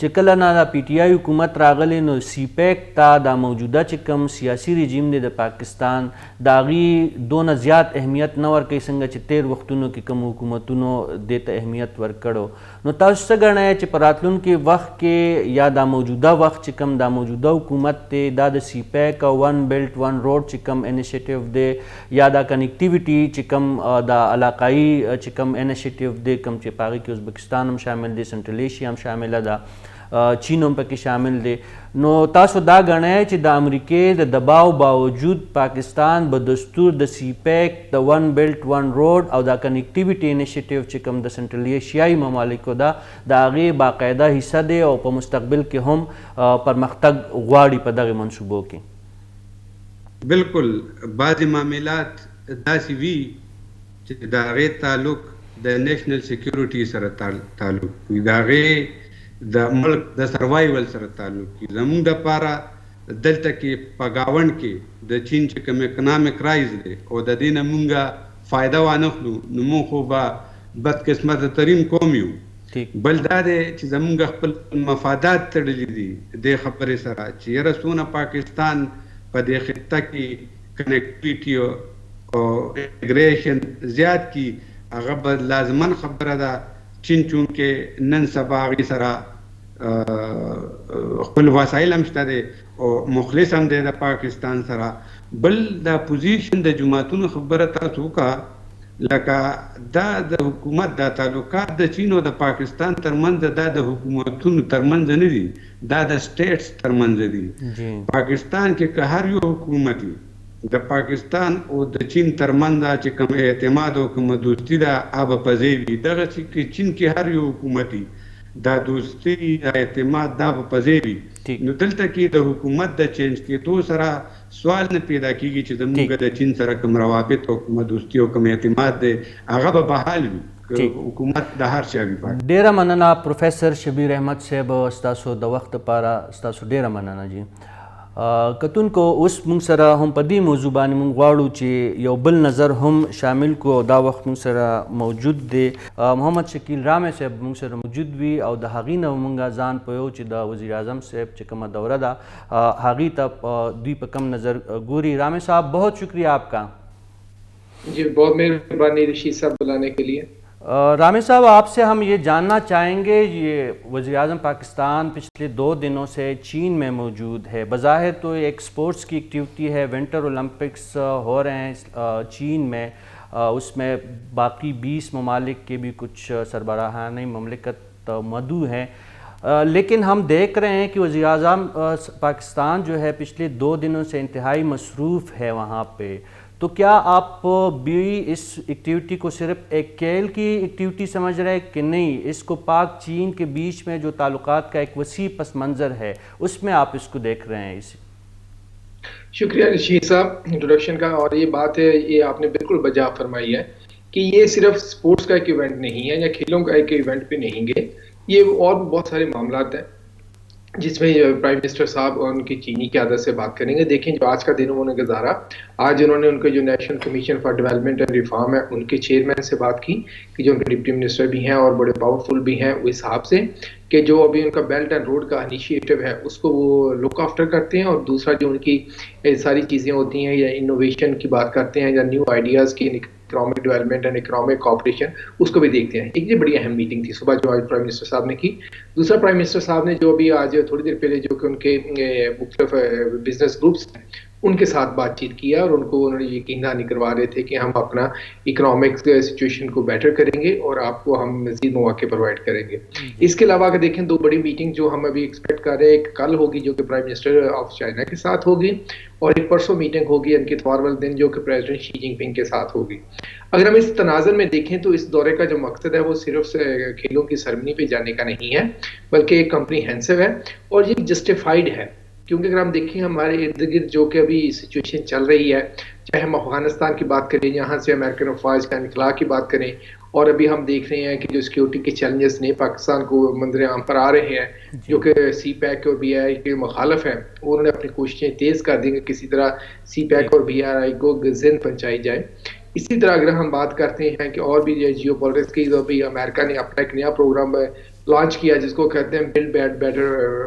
A: چې کله نه د پی ټی آی حکومت راغلی نو سی پیک ته دا موجوده چې کوم سیاسي رژیم دی د پاکستان د هغې دونه زیات اهمیت نه ورکوي څنګه چې تیر وختونو کې کوم حکومتونو دې ته اهمیت ورکړو. نو تاسو څه ګڼئ چې په راتلونکي وخت کې یا دا موجوده وخت چې کوم دا موجوده حکومت دی دا د سی پیک او ون بیلټ ون روډ چې کوم انیشیټیو دی یا دا کنیکټیویټي چې کوم دا علاقایي چې کوم انیشیټیو دی کوم چې په هغې کې ازبکستان هم شامل دی، سنټرل ایشیا هم شامله ده، چین هم پکې شامل دی، نو تاسو دا ګڼئ چې د امریکې د دباو باوجود پاکستان به دستور د سی پیک د ون بیلټ ون روډ او دا کنیکټیویټي انیشیټیو چې کوم د سنټرل ایشیایي ممالکو ده د هغې باقاعده حصه دی او په مستقبل کې هم پرمختګ غواړي په دغې منصوبو کې؟
C: بالکل بعضې معاملات داسې وي چې د هغې تعلق د نیشنل سیکیورټي سره تعلق وي، د هغې د ملک د سروایول سره تعلق وي. زموږ دپاره دلته کې په ګاونډ کې د چین چې کوم اکنامک رایز دی او د دې نه مونږ فایده وانخلو نو مونږ خو به بدقسمته ترین قوم یو. بل دا دی چې زموږ خپل مفادات تړلي دي دې خبرې سره چې یاره څونه پاکستان په دې خطه کې کنیکټیویټي او انټیګریشن زیات کی هغه به لازمن خبره ده. چین چونکې نن سبا هغې سره خپل وسایل هم شته دی او مخلص هم دی د پاکستان سره. بل د اپوزیشن د جماعتونو خبره تاسو وکړه لکه دا د حکومت دا تعلقات د چین او د پاکستان ترمنځ دا د حکومتونو ترمنځ نه دي، دا د سټیټس ترمنځ دي. پاکستان کې که هر یو حکومت د پاکستان او د چین ترمنځ چې کوم اعتماد او کوم دوستي ده هغه په ځای وي. دغسې کې چین کې هر یو حکومت دا دوستي دا اعتماد دا په ځای وي. نو دلته کې د حکومت د چینج کېدو سره سوال نه پیدا کېږي چې زموږ د چین سره کوم روابط او کوم دوستي او کوم اعتماد دی هغه به بحال وي حکومت د هر چا وي.
A: ډېره مننه پروفیسر شبیر احمد صاحب ستاسو د وخت لپاره ستاسو ډېره مننه جی. کتونکو اوس موږ سره هم په دې موضوع باندې موږ غواړو چې یو بل نظر هم شامل کو او دا وخت موږ سره موجود دی محمد شکیل رامه صاحب موږ سره موجود وي او د هغې نه موږ ځان پوهیو چې د وزیر اعظم صاحب چې کومه دوره ده هغې ته دوی په کم نظر ګوري. رامه صاحب بہت شکریہ آپ کا.
D: جی بہت مہربانی رشید صاحب بلانے کے لیے.
A: رامے صاحب آپ سے ہم یہ جاننا چاہیں گے یہ وزیر اعظم پاکستان پچھلے 2 دنوں سے چین میں موجود ہے، بظاہر تو ایک سپورٹس کی ایکٹیویٹی ہے، ونٹر اولمپکس ہو رہے ہیں چین میں، اس میں باقی 20 ممالک کے بھی کچھ سربراہان مملکت مدعو ہیں، لیکن ہم دیکھ رہے ہیں کہ وزیر اعظم پاکستان جو ہے پچھلے 2 دنوں سے انتہائی مصروف ہے وہاں پہ، تو کیا آپ بھی اس ایکٹیویٹی کو صرف ایک کھیل کی ایکٹیویٹی سمجھ رہے ہیں کہ نہیں، اس کو پاک چین کے بیچ میں جو تعلقات کا ایک وسیع پس منظر ہے اس میں آپ اس کو دیکھ رہے ہیں؟
D: شکریہ رشید صاحب انٹروڈکشن کا، اور یہ بات ہے یہ آپ نے بالکل بجا فرمائی ہے کہ یہ صرف سپورٹس کا ایک ایونٹ نہیں ہے یا کھیلوں کا ایک ایونٹ پہ نہیں گے، یہ اور بہت سارے معاملات ہیں جس میں پرائم منسٹر صاحب اور ان کی چینی قیادت سے بات کریں گے. دیکھیں جو آج کا دن انہوں نے گزارا، آج انہوں نے ان کے جو نیشنل کمیشن فار ڈیولپمنٹ اینڈ ریفارم ہے ان کے چیئرمین سے بات کی کہ جو ان کے ڈپٹی منسٹر بھی ہیں اور بڑے پاورفل بھی ہیں اس حساب سے کہ جو ابھی ان کا بیلٹ اینڈ روڈ کا انیشیٹو ہے اس کو وہ لک آفٹر کرتے ہیں، اور دوسرا جو ان کی ساری چیزیں ہوتی ہیں یا انوویشن کی بات کرتے ہیں یا نیو آئیڈیاز کی اکنامک ڈیولپمنٹ اینڈ اکنامک کوآپریشن اس کو بھی دیکھتے ہیں. ایک یہ بڑی اہم میٹنگ تھی صبح جو آج پرائم منسٹر صاحب نے کی. دوسرا پرائم منسٹر صاحب نے جو ابھی آج تھوڑی دیر پہلے جو کہ ان کے مختلف بزنس گروپس ہیں ان کے ساتھ بات چیت کیا اور انہوں نے یقین دہانی کروا رہے تھے کہ ہم اپنا اکنامک سچویشن کو بیٹر کریں گے اور آپ کو ہم مزید مواقع پرووائڈ کریں گے. اس کے علاوہ اگر دیکھیں 2 بڑی میٹنگ جو ہم ابھی ایکسپیکٹ کر رہے ہیں, ایک کل ہوگی جو کہ پرائم منسٹر آف چائنا کے ساتھ ہوگی, اور ایک پرسوں میٹنگ ہوگی ان کے اتوار والے دن جو کہ پریزیڈنٹ شی جن پنگ کے ساتھ ہوگی. اگر ہم اس تناظر میں دیکھیں تو اس دورے کا جو مقصد ہے وہ صرف کھیلوں کی سرمنی پہ جانے کا نہیں ہے, بلکہ ایک کمپریہنسو ہے اور یہ جسٹیفائڈ ہے. کیونکہ اگر ہم دیکھیں ہمارے ارد گرد جو کہ ابھی سچویشن چل رہی ہے, چاہے ہم افغانستان کی بات کریں, یہاں سے امریکن افواج کا انخلا کی بات کریں, اور ابھی ہم دیکھ رہے ہیں کہ جو سیکیورٹی کے چیلنجز نے پاکستان کو منظر عام پر آ رہے ہیں, جو کہ سی پیک اور بی آئی کے مخالف ہیں, انہوں نے اپنی کوششیں تیز کر دی کہ کسی طرح سی پیک اور بی آئی کو زند پہنچائی جائے. اسی طرح اگر ہم بات کرتے ہیں کہ اور بھی جیو پالیٹکس کی, تو ابھی امریکہ نے اپنا ایک نیا پروگرام لانچ کیا جس کو کہتے ہیں بلڈ بیٹر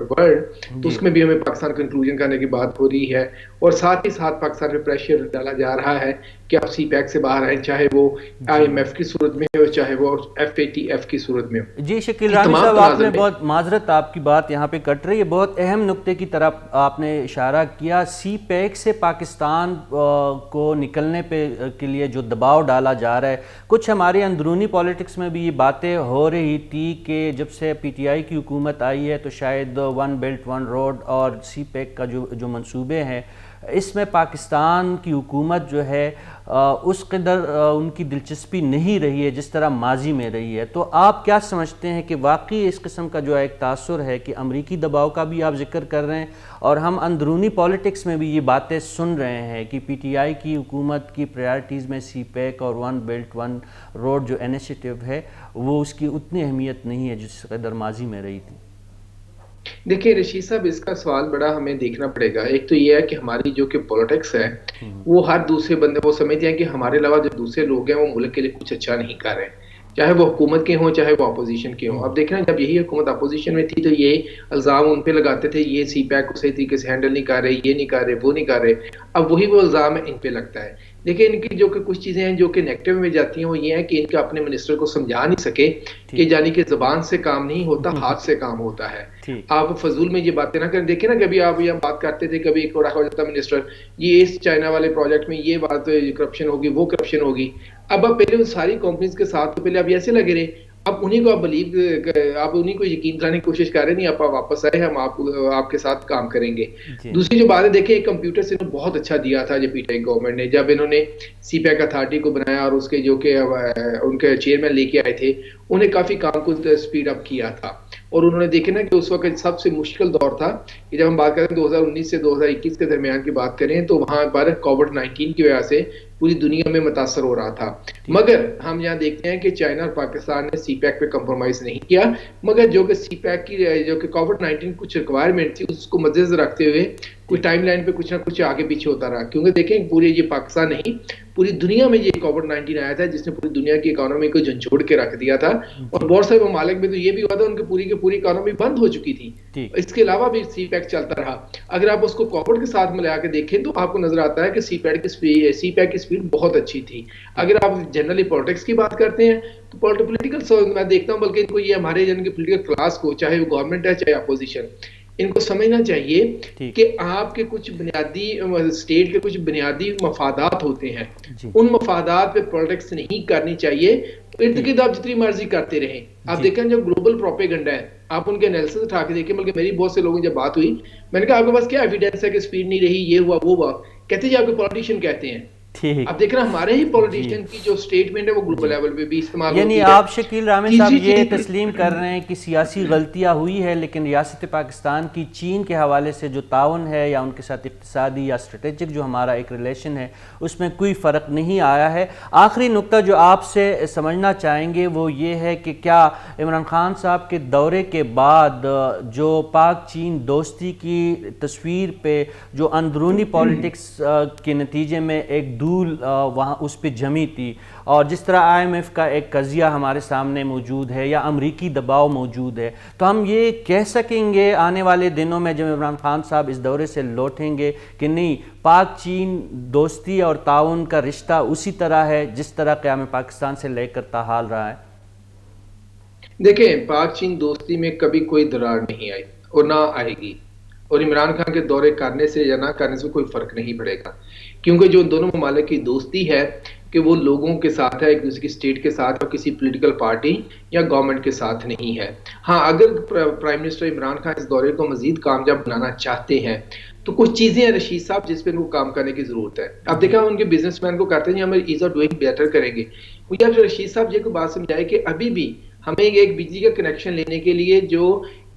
D: ورلڈ, تو اس میں بھی ہمیں پاکستان کو انکلوژن کرنے کی بات ہو رہی ہے, اور ساتھ ہی ساتھ پاکستان پہ پریشر ڈالا جا رہا ہے کہ آپ سی پیک سے باہر آئیں, چاہے وہ آئی ایم ایف کی صورت میں ہو چاہے وہ ایف اے ٹی ایف کی صورت میں ہو.
A: جی شکیل رامی صاحب, آپ نے بہت معذرت آپ کی بات یہاں پہ کٹ رہی ہے, بہت اہم نقطے کی طرف آپ نے اشارہ کیا. سی پیک سے پاکستان کو نکلنے پہ کے لیے جو دباؤ ڈالا جا رہا ہے, کچھ ہماری اندرونی پالیٹکس میں بھی یہ باتیں ہو رہی تھی کہ جب سے پی ٹی آئی کی حکومت آئی ہے تو شاید 1 بیلٹ 1 روڈ اور سی پیک کا جو منصوبے ہیں, اس میں پاکستان کی حکومت جو ہے اس قدر ان کی دلچسپی نہیں رہی ہے جس طرح ماضی میں رہی ہے. تو آپ کیا سمجھتے ہیں کہ واقعی اس قسم کا جو ایک تاثر ہے کہ امریکی دباؤ کا بھی آپ ذکر کر رہے ہیں, اور ہم اندرونی پالیٹکس میں بھی یہ باتیں سن رہے ہیں کہ پی ٹی آئی کی حکومت کی پریارٹیز میں سی پیک اور 1 بیلٹ 1 روڈ جو انیشیٹو ہے وہ اس کی اتنی اہمیت نہیں ہے جس قدر ماضی میں رہی تھی؟
D: دیکھیں رشید صاحب, اس کا سوال بڑا ہمیں دیکھنا پڑے گا. ایک تو یہ ہے کہ ہماری جو کہ پولیٹکس ہے وہ ہر دوسرے بندے وہ سمجھتے ہیں کہ ہمارے علاوہ جو دوسرے لوگ ہیں وہ ملک کے لیے کچھ اچھا نہیں کر رہے, چاہے وہ حکومت کے ہوں چاہے وہ اپوزیشن کے ہوں. اب دیکھنا جب یہی حکومت اپوزیشن میں تھی تو یہ الزام ان پہ لگاتے تھے, یہ سی پیک کو صحیح طریقے سے ہینڈل نہیں کر رہے, یہ نہیں کر رہے, وہ نہیں کر رہے. اب وہی وہ الزام ان پہ لگتا ہے. دیکھیں ان کی جو کہ کچھ چیزیں ہیں جو کہ نیگیٹو میں جاتی ہیں وہ یہ ہے کہ ان کے اپنے منسٹر کو سمجھا نہیں سکے کہ یعنی کہ زبان سے کام نہیں ہوتا, ہاتھ سے کام ہوتا ہے. آپ فضول میں یہ باتیں نہ کریں. دیکھیں نا کبھی آپ یہ بات کرتے تھے, کبھی ایک ہو جاتا منسٹر یہ اس چائنا والے پروجیکٹ میں یہ بات کرپشن ہوگی وہ کرپشن ہوگی. اب پہلے ان ساری کمپنیز کے ساتھ تو پہلے اب ایسے لگے رہے, اب انہیں کو آپ انہیں کو یقین دلانے کی کوشش کر رہے نہیں, آپ واپس آئے, ہم آپ کے ساتھ کام کریں گے. دوسری جو بات ہے دیکھیں ایک کمپیوٹر سے بہت اچھا دیا تھا جو پی ٹی آئی گورنمنٹ نے, جب انہوں نے سی پیک اتھارٹی کو بنایا اور اس کے جو کہ ان کے چیئرمین لے کے آئے تھے, انہیں کافی کام کو اسپیڈ اپ کیا تھا. اور انہوں نے دیکھے نا کہ اس وقت سب سے مشکل دور تھا کہ جب ہم بات کریں 2019 سے 2021 کے درمیان کی بات کریں تو وہاں پر کووڈ-19 کی وجہ سے پوری دنیا میں متاثر ہو رہا تھا. مگر ہم یہاں دیکھتے ہیں کہ چائنا اور پاکستان نے سی پیک پہ کمپرومائز نہیں کیا, مگر جو کہ سی پیک کی جو کہ کووڈ-19 کچھ ریکوائرمنٹ تھی اس کو مدنظر رکھتے ہوئے کوئی ٹائم لائن پہ کچھ نہ کچھ آگے پیچھے ہوتا رہا. کیونکہ دیکھیں پورے یہ پاکستان نہیں پوری دنیا میں یہ کووڈ-19 آیا تھا جس نے پوری دنیا کی اکانومی کو جھنجھوڑ کے رکھ دیا تھا, اور بہت سارے ممالک میں تو یہ بھی ہوا تھا ان کی پوری اکانومی بند ہو چکی تھی. اس کے علاوہ بھی سی پیک چلتا رہا. اگر آپ اس کو کووڈ کے ساتھ ملا کے دیکھیں تو آپ کو نظر آتا ہے کہ سی پیک کی سپیڈ بہت اچھی تھی. اگر آپ جنرلی پالیٹکس کی بات کرتے ہیں تو پولیٹیکل میں دیکھتا ہوں بلکہ ان کو یہ ہمارے جن کے پولیٹیکل کلاس کو, چاہے وہ گورنمنٹ ہے چاہے اپوزیشن, ان کو سمجھنا چاہیے کہ آپ کے کچھ بنیادی اسٹیٹ کے کچھ بنیادی مفادات ہوتے ہیں, ان مفادات پہ پولیٹکس نہیں کرنی چاہیے. ارد گرد آپ جتنی مرضی کرتے رہیں. آپ دیکھیں جو گلوبل پروپیگنڈا ہے آپ ان کے انالیسس اٹھا کے دیکھیں, بلکہ میری بہت سے لوگوں جب بات ہوئی میں نے کہا آپ کے پاس کیا ایویڈنس ہے کہ سپیڈ نہیں رہی, یہ ہوا وہ ہوا, کہتے ہیں آپ کے پولیٹیشین کہتے ہیں. اب دیکھ رہے ہمارے ہی پولیٹیشین کی جو سٹیٹمنٹ ہے وہ گلوبل لیول پہ بھی استعمال ہوتی ہے.
A: یعنی آپ شکیل رامی صاحب یہ تسلیم کر رہے ہیں کہ سیاسی غلطیاں ہوئی ہے, لیکن ریاست پاکستان کی چین کے حوالے سے جو تعاون ہے یا ان کے ساتھ اقتصادی یا اسٹریٹجک جو ہمارا ایک ریلیشن ہے اس میں کوئی فرق نہیں آیا ہے. آخری نقطہ جو آپ سے سمجھنا چاہیں گے وہ یہ ہے کہ کیا عمران خان صاحب کے دورے کے بعد جو پاک چین دوستی کی تصویر پہ جو اندرونی پالیٹکس کے نتیجے میں ایک دھول وہاں اس پہ جمی تھی, اور جس طرح آئی ایم ایف کا ایک قضیہ ہمارے سامنے موجود ہے یا امریکی دباؤ موجود ہے, تو ہم یہ کہہ سکیں گے آنے والے دنوں میں جب عمران خان صاحب اس دورے سے لوٹیں گے کہ نہیں پاک چین دوستی اور تعاون کا رشتہ اسی طرح ہے جس طرح قیام پاکستان سے لے کر تاحال رہا ہے؟
D: دیکھیں پاک چین دوستی میں کبھی کوئی درار نہیں آئی اور نہ آئے گی, اور عمران خان کے دورے کرنے سے یا نہ کرنے سے کوئی فرق نہیں پڑے گا، کیونکہ جو دونوں ممالک کی دوستی ہے کہ وہ لوگوں کے ساتھ ہے، ایک دوسرے کی اسٹیٹ کے ساتھ، اور کسی پولیٹیکل پارٹی یا گورنمنٹ کے ساتھ نہیں ہے۔ ہاں اگر پرائم منسٹر عمران خان اس دورے کو مزید کامیاب بنانا چاہتے ہیں تو کچھ چیزیں ہیں رشید صاحب جس پہ وہ کام کرنے کی ضرورت ہے۔ اب دیکھا ان کے بزنس مین کو کہتے ہیں ہم ایز آف ڈوئنگ بیٹر کریں گے، مجھے آپ رشید صاحب یہ کو بات سمجھائے کہ ابھی بھی ہمیں ایک بجلی کا کنیکشن لینے کے لیے جو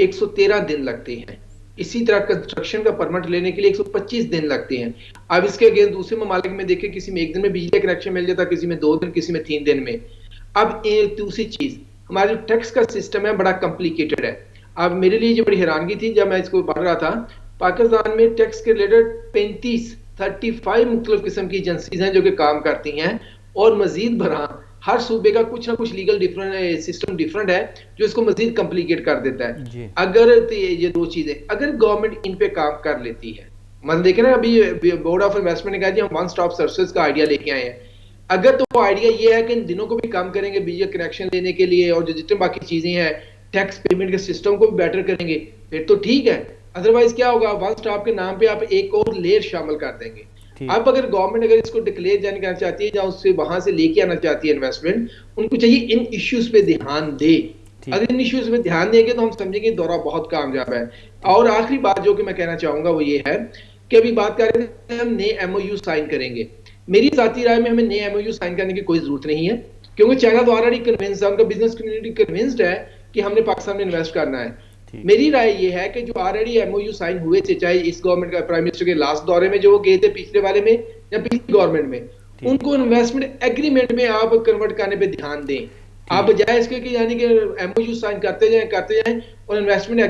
D: 113 دن لگتے ہیں، اسی طرح کنسٹرکشن کا پرمٹ لینے کے لیے 125 دن لگتے ہیں۔ اب اس کے اگین دوسرے ممالک میں دیکھیں کسی میں 1 دن میں بجلی کا کنیکشن مل جاتا، کسی میں 2 دن، کسی میں 3 دن میں۔ اب دوسری چیز ہمارا جو ٹیکس کا سسٹم ہے بڑا کمپلیکیٹڈ ہے۔ اب میرے لیے جو بڑی حیرانگی تھی جب میں اس کو پڑھ رہا تھا، پاکستان میں ٹیکس کے ریلیٹڈ 35 مختلف قسم کی ایجنسیز ہیں جو کہ کام کرتی ہیں، اور مزید برآں ہر صوبے کا کچھ نہ کچھ لیگل سسٹم ڈیفرنٹ ہے جو اس کو مزید کمپلیکیٹ کر دیتا ہے۔ اگر یہ 2 چیزیں اگر گورنمنٹ ان پہ کام کر لیتی ہے، مطلب دیکھیں نا ابھی بورڈ آف انویسٹمنٹ نے کہا جی ہم ون سٹاپ سروسز کا آئیڈیا لے کے آئے ہیں، اگر تو وہ آئیڈیا یہ ہے کہ ان دنوں کو بھی کام کریں گے بجلی کنیکشن لینے کے لیے، اور جو جتنے باقی چیزیں ہیں ٹیکس پیمنٹ کے سسٹم کو بھی بیٹر کریں گے، پھر تو ٹھیک ہے۔ ادروائز کیا ہوگا، ون سٹاپ کے نام پہ آپ ایک اور لیئر شامل کر دیں گے۔ اب اگر گورنمنٹ اگر اس کو ڈکلیئر جان کرنا چاہتی ہے یا اس سے وہاں سے لے کے آنا چاہتی ہے انویسٹمنٹ، ان کو چاہیے ان ایشوز پہ دھیان دے۔ اگر ان ایشوز پہ دھیان دیں گے تو ہم سمجھیں گے دورہ بہت کامیاب ہے۔ اور آخری بات جو کہ میں کہنا چاہوں گا وہ یہ ہے کہ ابھی بات کر رہے ہیں ہم نئے ایم او یو سائن کریں گے۔ میری ذاتی رائے میں ہمیں نئے ایم او یو سائن کرنے کی کوئی ضرورت نہیں ہے، کیونکہ چائنا تو آلریڈی کنونسڈ ہے، ان کا بزنس کمیونٹی کنونسڈ ہے کہ ہم نے پاکستان میں انویسٹ کرنا ہے۔ میری رائے یہ ہے کہ جو آلریڈی ایم او یو سائن ہوئے تھے، چاہے اس گورنمنٹ کا پرائم منسٹر کے لاسٹ دورے میں جو وہ گئے تھے پچھلے والے میں یا پچھلی گورنمنٹ میں، ان کو انویسٹمنٹ ایگریمنٹ میں آپ کنورٹ کرنے پہ دھیان دیں۔ آپ بجائے اس کے کہ یعنی کہ ایم او یو سائن کرتے جائیں اور انویسٹمنٹ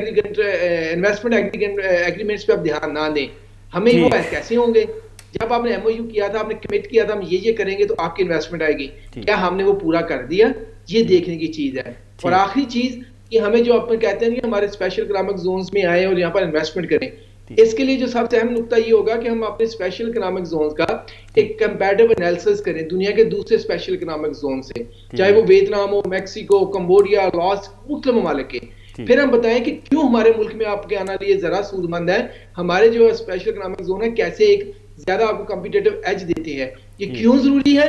D: ایگریمنٹس پہ آپ دھیان نہ دیں۔ ہمیں وہ کیسے ہوں گے؟ جب آپ نے ایم او یو کیا تھا، آپ نے کمٹ کیا تھا ہم یہ کریں گے تو آپ کی انویسٹمنٹ آئے گی، کیا ہم نے وہ پورا کر دیا؟ یہ دیکھنے کی چیز ہے۔ اور آخری چیز کہ ہمیں جو آپ کہتے ہیں کہ ہمارے اسپیشل اکنامک زونز میں آئے اور یہاں پر انویسٹمنٹ کریں، اس کے لیے جو سب سے اہم نقطہ یہ ہوگا کہ ہم اپنے اسپیشل اکنامک زونز کا ایک کمپیریٹیو انالیسس کریں دنیا کے دوسرے اسپیشل اکنامک زون سے، چاہے وہ ویتنام ہو، میکسیکو، کمبوڈیا، لاس، مختلف ممالک کے۔ پھر ہم بتائیں کہ کیوں ہمارے ملک میں آپ کے آنا لیے ذرا سود مند ہے، ہمارے جو اسپیشل اکنامک زون ہے کیسے ایک زیادہ آپ کو کمپیٹیٹو ایج دیتے ہیں، یہ کیوں ضروری ہے۔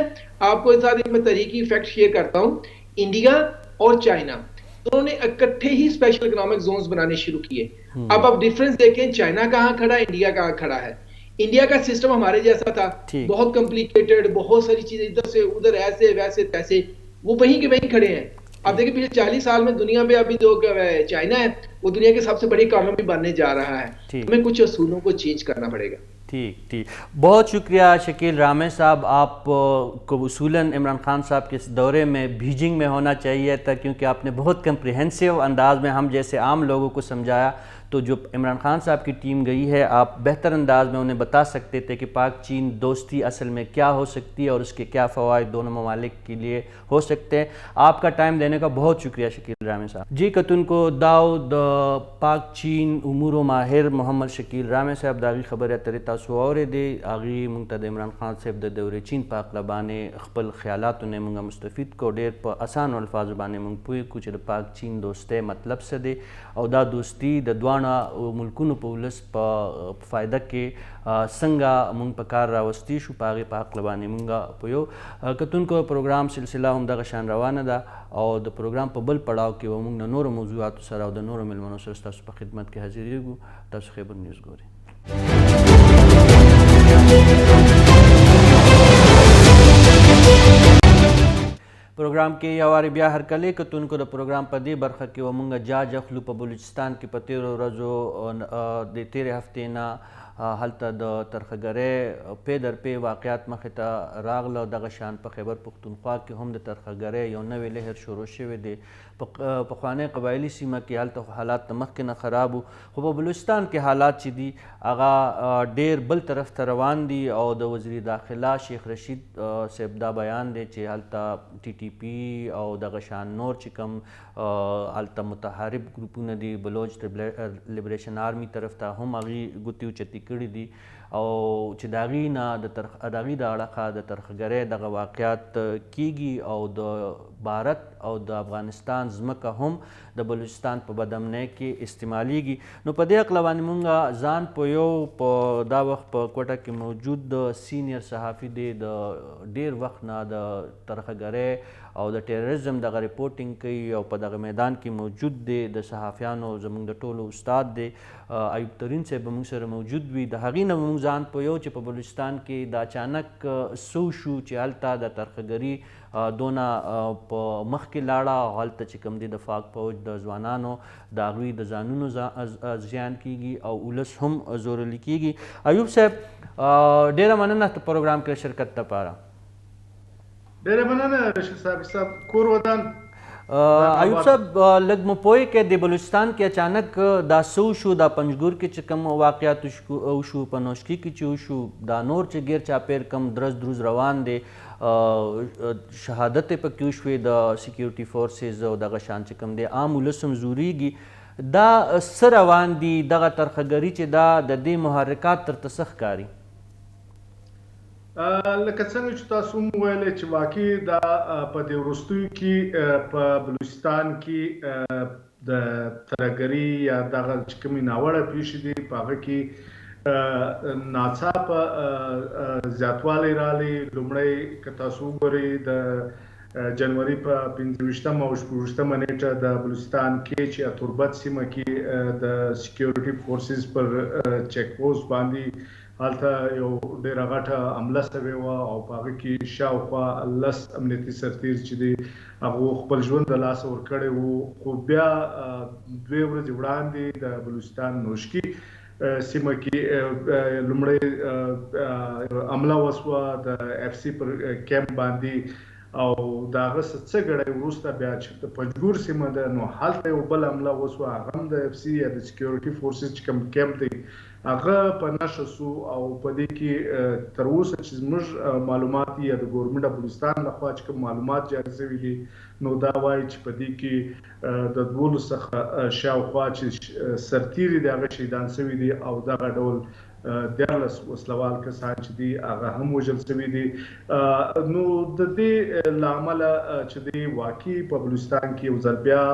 D: آپ کو اس ساتھ میں تاریخی فیکٹ شیئر کرتا ہوں، انڈیا اور چائنا دونوں نے اکٹھے ہی اسپیشل اکنامک زونز بنانے شروع کیے۔ اب آپ ڈیفرنس دیکھیں، چائنا کہاں کھڑا ہے، انڈیا کہاں کھڑا ہے۔ انڈیا کا سسٹم ہمارے جیسا تھا، بہت کمپلیکیٹڈ، بہت ساری چیزیں ادھر سے ادھر، ایسے ویسے تیسے، وہ وہیں کے وہیں کھڑے ہیں۔ اب دیکھیں پچھلے 40 سال میں دنیا میں ابھی جو چائنا ہے وہ دنیا کے سب سے بڑی اکانومی بننے جا رہا ہے، ہمیں کچھ اصولوں کو چینج کرنا پڑے گا۔
A: ٹھیک بہت شکریہ شکیل رامے صاحب، آپ کو اصولاً عمران خان صاحب کے اس دورے میں بیجنگ میں ہونا چاہیے تھا، کیونکہ آپ نے بہت کمپریہنسو انداز میں ہم جیسے عام لوگوں کو سمجھایا۔ تو جو عمران خان صاحب کی ٹیم گئی ہے، آپ بہتر انداز میں انہیں بتا سکتے تھے کہ پاک چین دوستی اصل میں کیا ہو سکتی ہے اور اس کے کیا فوائد دونوں ممالک کے لیے ہو سکتے ہیں۔ آپ کا ٹائم دینے کا بہت شکریہ شکیل رامے صاحب جی۔ کتن کو داؤد پاک چین امور و ماہر محمد شکیل رامے صاحب داغی خبر اترے تاسو اور دے آغی منتد عمران خان صاحب د دور چین پاک لبانے خپل خیالات نے منگا مستفید کو ډیر په آسان الفاظ باندې مونږ پوه کو چې د پاک چین دوستی مطلب څه دی او دا دوستی د دواړه ملکونو په ولس په فایده کې څنګه مونږ په کار راوستی شو په هغې په هکله باندې مونږ په یو کتونکو پروګرام سلسله هم دغه شان روانه ده او د پروګرام په بل پړاو کې به مونږ د نورو موضوعاتو سره او د نورو مېلمنو سره ستاسو په خدمت کې حاضرېږو۔ تاسو خیبر نیوز ګورئ۔ پروگرام کې یوارې بیا هرکلی کتونکو د پروگرام په دې برخه کې ومونږ جاج اخلو په بلوچستان کې په تیرو ورځو د تیرې هفتې نه هلته د ترخهګرۍ پی در پی واقعات مخې ته راغله. دغه شان په خیبر پښتونخوا کې هم د ترخهګرۍ یو نوی لهر شروع شوی دی. پخوانی قبایلي سیمه کې هلته حالات د مخکې نه خراب وو، خو په بلوچستان کې حالات چې دي هغه ډیر بل طرف ته روان دي او د وزیر داخله شیخ رشید صاحب دا بیان دی چې هلته ټي ټي پي او دغه شان نور چې کوم هلته متحارب ګروپونه دي بلوچ لبریشن آرمي طرف ته هم هغې ګوتې اوچتې کړي دي او چې د هغې نه د هغې د اړخه د ترخګرۍ دغه واقعات کیږي او د بھارت او د افغانستان ځمکه هم د بلوچستان په بدامنۍ کې استعمالیږي. نو په دې هکله باندې مونږ ځان په دا وخت په کوټه کې موجود د سینیر صحافي دی د ډېر وخت نه د ترخګرۍ او د ټیرریزم دغه ریپورټینګ کوي او په دغه میدان کې موجود دی د صحافیانو زموږ د ټولو استاد دی ایوب ترین صاحب به موږ سره موجود وي. د هغې نه به موږ ځان پوهیو چې په بلوچستان کې د اچانک څه شو چې هلته د ترخګري دونه په مخکې لاړه او هلته چې کوم دی د فاق فوج د ځوانانو د هغوی د ځانونو زیان کیږي او ولس هم زورلی کیږي. ایوب صاحب ډېره مننه په پروګرام کې شرکت لپاره.
E: ډېره مننه رشید صاحب کور ودان.
A: ایوب صاحب لږ مو پوهې کې د بلوچستان کې اچانک دا څه وشو دا پنجګور کې چې کوم واقعات وشو په نوشکي کې چې وشو دا نور چې ګیر چاپیر کم دروز روان دی شهادت پکې وشوې د سیکیورټي فورسز او دغه شان چې کوم دی عام ولس هم زوریږي دا څه روان دي دغه ترخګري چې دا د دې محرکات ترته څه ښکاري؟
E: لکه څنګه چې تاسو هم ویلې چې واقعي دا په دې وروستیو کې په بلوچستان کې د ترهګري یا دغه چې کومې ناوړه پیښې دي په هغه کې ناڅاپه زیاتوالی راغلی. لومړی که تاسو وګورئ د جنوري په 25 او 26 نیټه د بلوچستان کې چې تربت سیمه کې د سکیورټي فورسز پر چیک پوسټ باندې هلته یو ډېره غټه حمله سوې وه او په هغه کې شاوخوا 10 امنیتي سرتیر چې دي هغو خپل ژوند د لاسه ورکړی وو. خو بیا 2 ورځې وړاندې د بلوچستان نوشکي سیمه کې لومړی حمله وسوه د اف سی پر کیمپ باندې او د هغه څه ګړی وروسته بیا چې د پنجګور سیمه ده نو هلته یو بل حمله وسوه هغه هم د اف سی یا د سکیورټي فورسز چې کوم کیمپ دی هغه په نشه سو او په دې کې تر اوسه چې زموږ معلومات یا د ګورنمنټ اف بلوچستان لخوا چې کوم معلومات جاري شوي دي نو دا وایي چې په دې کې د 12 څخه شاوخوا چې سرتیري د هغه شهیدان شوي دي او دغه ډول 14 وسلوال کسان چې دي هغه هم وژل شوي دي. نو د دې له امله چې دی واقعي په بلوچستان کې یو ځل بیا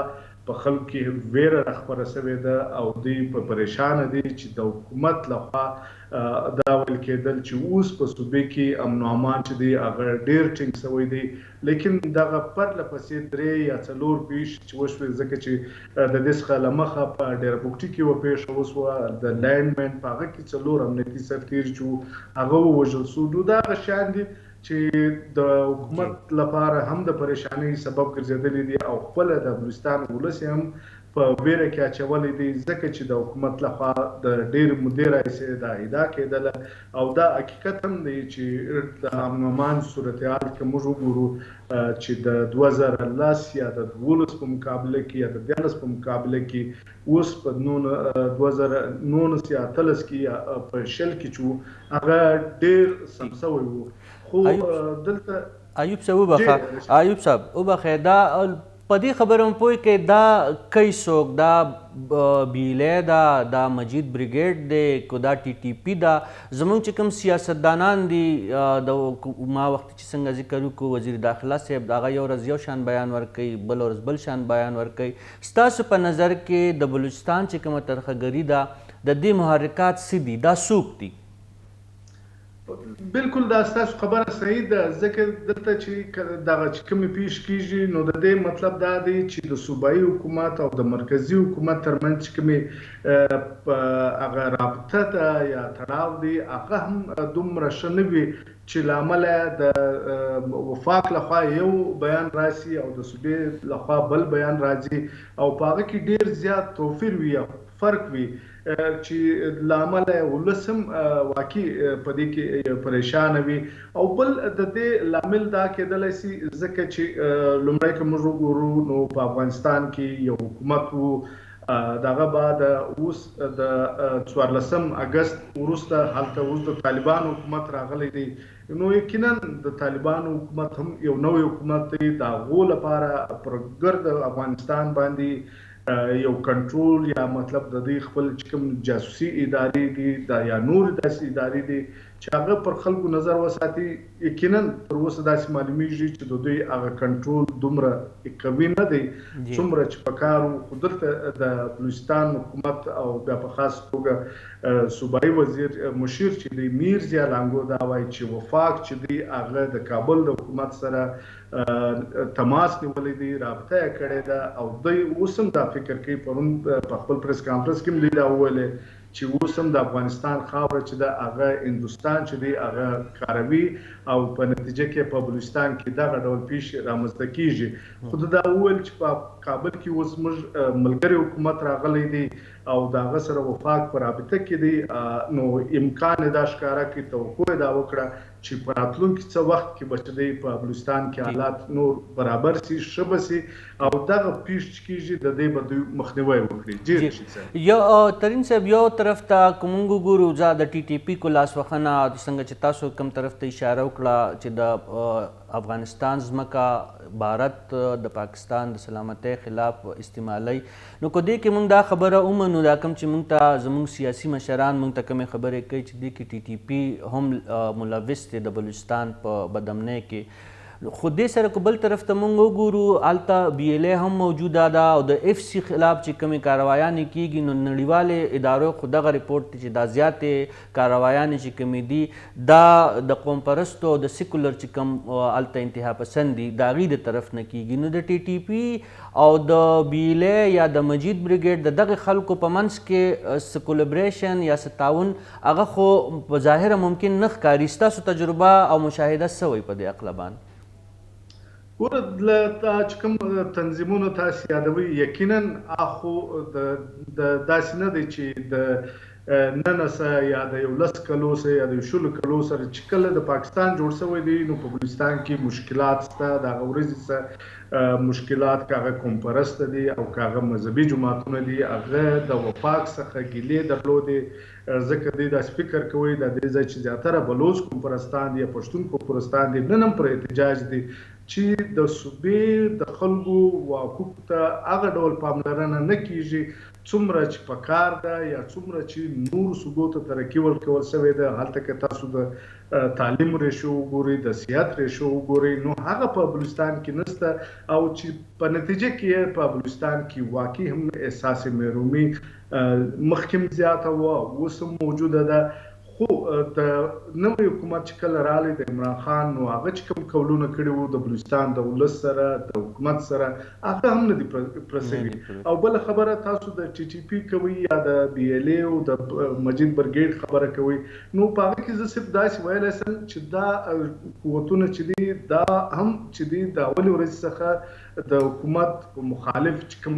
E: په خلکو کې ویره راخپره شوې ده او دوی په پریشانه دي چې د حکومت لخوا دا ویل کېدل چې اوس په صوبې کې امن و امان چې دی هغه ډېر ټینګ شوی دی لیکن دغه پرله پسې 3 یا 4 پیښې چې وشوې ځکه چې د دې څخه له مخه په ډیربوکټي کې یوه پیښه وسوه د لینډمین په هغه کې 4 امنیتي سرتیر چې هغه ووژل شو. نو دا هغه شیان دي چې د حکومت لپاره هم د پریشانۍ سبب ګرځېدلي دي او خپله د بلوچستان ولس هم په ویره کې اچولی دی ځکه چې د حکومت لخوا د ډېرې مودې راهیسې دا ادعا کېدله او دا حقیقت هم دی چې د امن و امان صورتحال که موږ وګورو چې د 2010 یا د 12 په مقابله کې یا د 14 په مقابله کې اوس په 2019 یا 18 کې یا په 20 کې چې هغه ډېر سم شوی وو. خو دلته
A: ایوب صاحب وبخښئ دا په دې خبره هم پوه کې دا کوي څوک دا بیلی ده دا مجید بریګیډ دی که دا ټي ټي پي ده زموږ چې کوم سیاستدانان دي د ما وخت چې څنګه ذکر وکړو وزیر داخله صاحب هغه یو ورځ یو شان بیان ورکوي بل ورځ بل شان بیان ورکوي. ستاسو په نظر کې د بلوچستان چې کومه ترخګري ده د دې محرکات څه دي دا څوک دي؟
E: بالکل دا ستاسو خبره صحیح ده ځکه دلته چې دغه چې کومې پیښې کېږي نو د دې مطلب دا دی چې د صوبایي حکومت او د مرکزي حکومت ترمنځ چې کومې هغه رابطه ده یا تړاو دی هغه هم دومره ښه نه وي چې له امله د وفاق لخوا یو بیان راسي او د صوبې لخوا بل بیان راځي او په هغه کې ډېر زیات توپیر وي یا فرق وي چې له امله ولس هم واقعي په دې کې پریشانه وي او بل د دې لامل دا کېدلی سي ځکه چې لومړی که موږ وګورو نو په افغانستان کې یو حکومت و دغه بعد اوس د 14 اګست وروسته هلته اوس د طالبانو حکومت راغلی دی نو یقینا د طالبانو حکومت هم یو نوی حکومت دی د هغو لپاره پر ګرد افغانستان باندې یو کنټرول یا مطلب د دې خپل چې کوم جاسوسي ادارې دي یا نور داسې ادارې دي چې هغه پر خلکو نظر وساتي. یقینا تر اوسه داسې معلومیږي چې د دوی هغه کنټرول دومره قوي نه دی څومره چې په کار وو. خو دلته د بلوچستان حکومت او بیا په خاص توګه صوبایي وزیر مشیر چې دی میر ضیا لانګو دا وایي چې وفاق چې دی هغه د کابل د حکومت سره تماس نیولی دی، رابطه یې کړې ده او دوی اوس هم دا فکر کوي. پرون په خپل پریس کانفرنس کې هم دوی دا وویلې چې اوس هم د افغانستان خاوره چې ده هغه هندوستان چې دی هغه کاروي او په نتیجه کې په بلوچستان کې دغه ډول پیښې رامنځته کیږي. خو دا وویل چې په کابل کې اوس موږ ملګری حکومت راغلی دی او د هغه سره وفاق په رابطه کې دی، نو امکان دا ښکاره کړي، توقع دا وکړه چې په راتلونکي څه وخت کې به چې دی په بلوچستان کې حالات نور برابر سي، ښه به سي او دغه پیښ چې کیږي د دې به دوی مخنیوی وکړي. جی رشید صاحب.
A: یو ترین صاحب یو طرف ته که موږ وګورو د ټي ټي پي کو لاسوهنه څنګه چې تاسو کوم طرف ته اشاره وکړه چې د افغانستان ځمکه بھارت د پاکستان د سلامتۍ خلاف استعمالوي، نو که دې کې موږ دا خبره ومنو دا کوم چې موږ ته زموږ سیاسي مشران موږ ته کومې خبرې کوي چې دې کې ټي ټي پي هم ملوث دی د بلوچستان په بدامنۍ کې، خو دې سره که بل طرف ته موږ وګورو هلته بي ایل اے هم موجوده ده او د اف سی خلاف چې کومې کاروایانې کیږي نو نړیوالې ادارو خو دغه ریپورټ دی چې دا زیاتې کاروایانې چې کومې دي دا د قوم پرستو او د سیکولر چې کوم هلته انتها پسند دي د هغوی د طرف نه کیږي. نو د ټي ټي پي او د بي ایل اے یا د مجید بریګیډ د دغه خلکو په منځ کې څه کولیبریشن یا څه تعاون هغه خو په ظاهره ممکن نه ښکاري. ستاسو تجربه او مشاهده څه وایي په دې اقلبان؟
E: ګوره چې کوم تنظیمونو تاسو یادوي یقینا خو داسې نه دی چې د نن څه یا د 11 کلو څه یا د 16 کلو سره چې کله د پاکستان جوړ شوی دی نو په بلوچستان کې مشکلات شته. د هغه ورځې څه مشکلات که هغه قوم پرسته دي او که هغه مذهبي جماعتونه دي هغه د وفاق څخه ګیلې درلودې، ځکه دوی داسې فکر کوي د دې ځای چې زیاتره بلوچ قوم پرستان دي یا پښتون قوم پرستان دي نن هم پر احتجاج دي چې د صوبې د خلکو حقوقو ته هغه ډول پاملرنه نه کیږي څومره چې پکار ده یا څومره چې نور صوبو ته ترقي ورکول شوې ده. هلته که تاسو د تعلیم ریشو وګورئ، د صحت ریشو وګورئ، نو هغه په بلوچستان کې نشته او چې په نتیجه کې په بلوچستان کې واقعي هم احساس محرومي مخکې زیاته وه اوس هم موجوده ده. خو د نوی حکومت چې کله راغلی د عمران خان نو هغه چې کوم قولونه کړي وو د بلوچستان د ولس سره د حکومت سره هغه هم نه دي پوره شوي. او بله خبره تاسو د ټي ټي پي کوئ یا د بي ایل اے او د مجید برګیډ خبره کوئ، نو په هغه کې زه صرف داسې ویلی شم چې دا قوتونه چې دي دا هم چې دي د اولې ورځې څخه د حکومت په مخالف چې کوم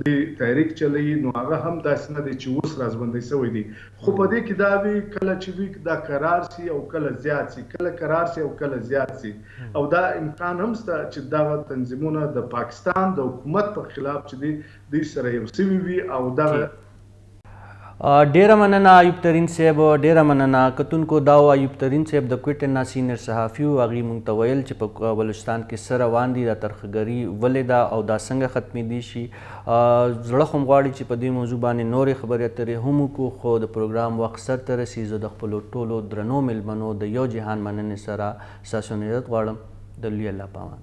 E: دی تحریک چلوي نو هغه هم داسې نه دی چې اوس رازبندۍ شوی دي. خو په دې کې دا وي کله چې وي دا قرار سي او کله زیات سي، کله قرار سي او کله زیات سي، او دا امکان هم شته چې دغه تنظیمونه د پاکستان د حکومت په خلاف چې دی دوی سره یو سوي وي او دغه
A: ډیره مننه ایوب ترین صاحب، ډیره مننه. کتونکو دا و ایوب ترین صاحب د کویټن نا سینیر صحافي و هغوی موږ ته ویل چې په بلوچستان کې څه روان دي، دا ترخګري ولې ده او دا څنګه ختمېدی شي. زړه خو م غواړي چې په دې موضوع باندې نورې خبرې اترې هم وکړو، خو د پروګرام وخت سرته رسي. زه د خپلو ټولو درنو میلمنو د یو جهان مننې سره ستاسو نه عزت غواړم. د لوی الله پامان.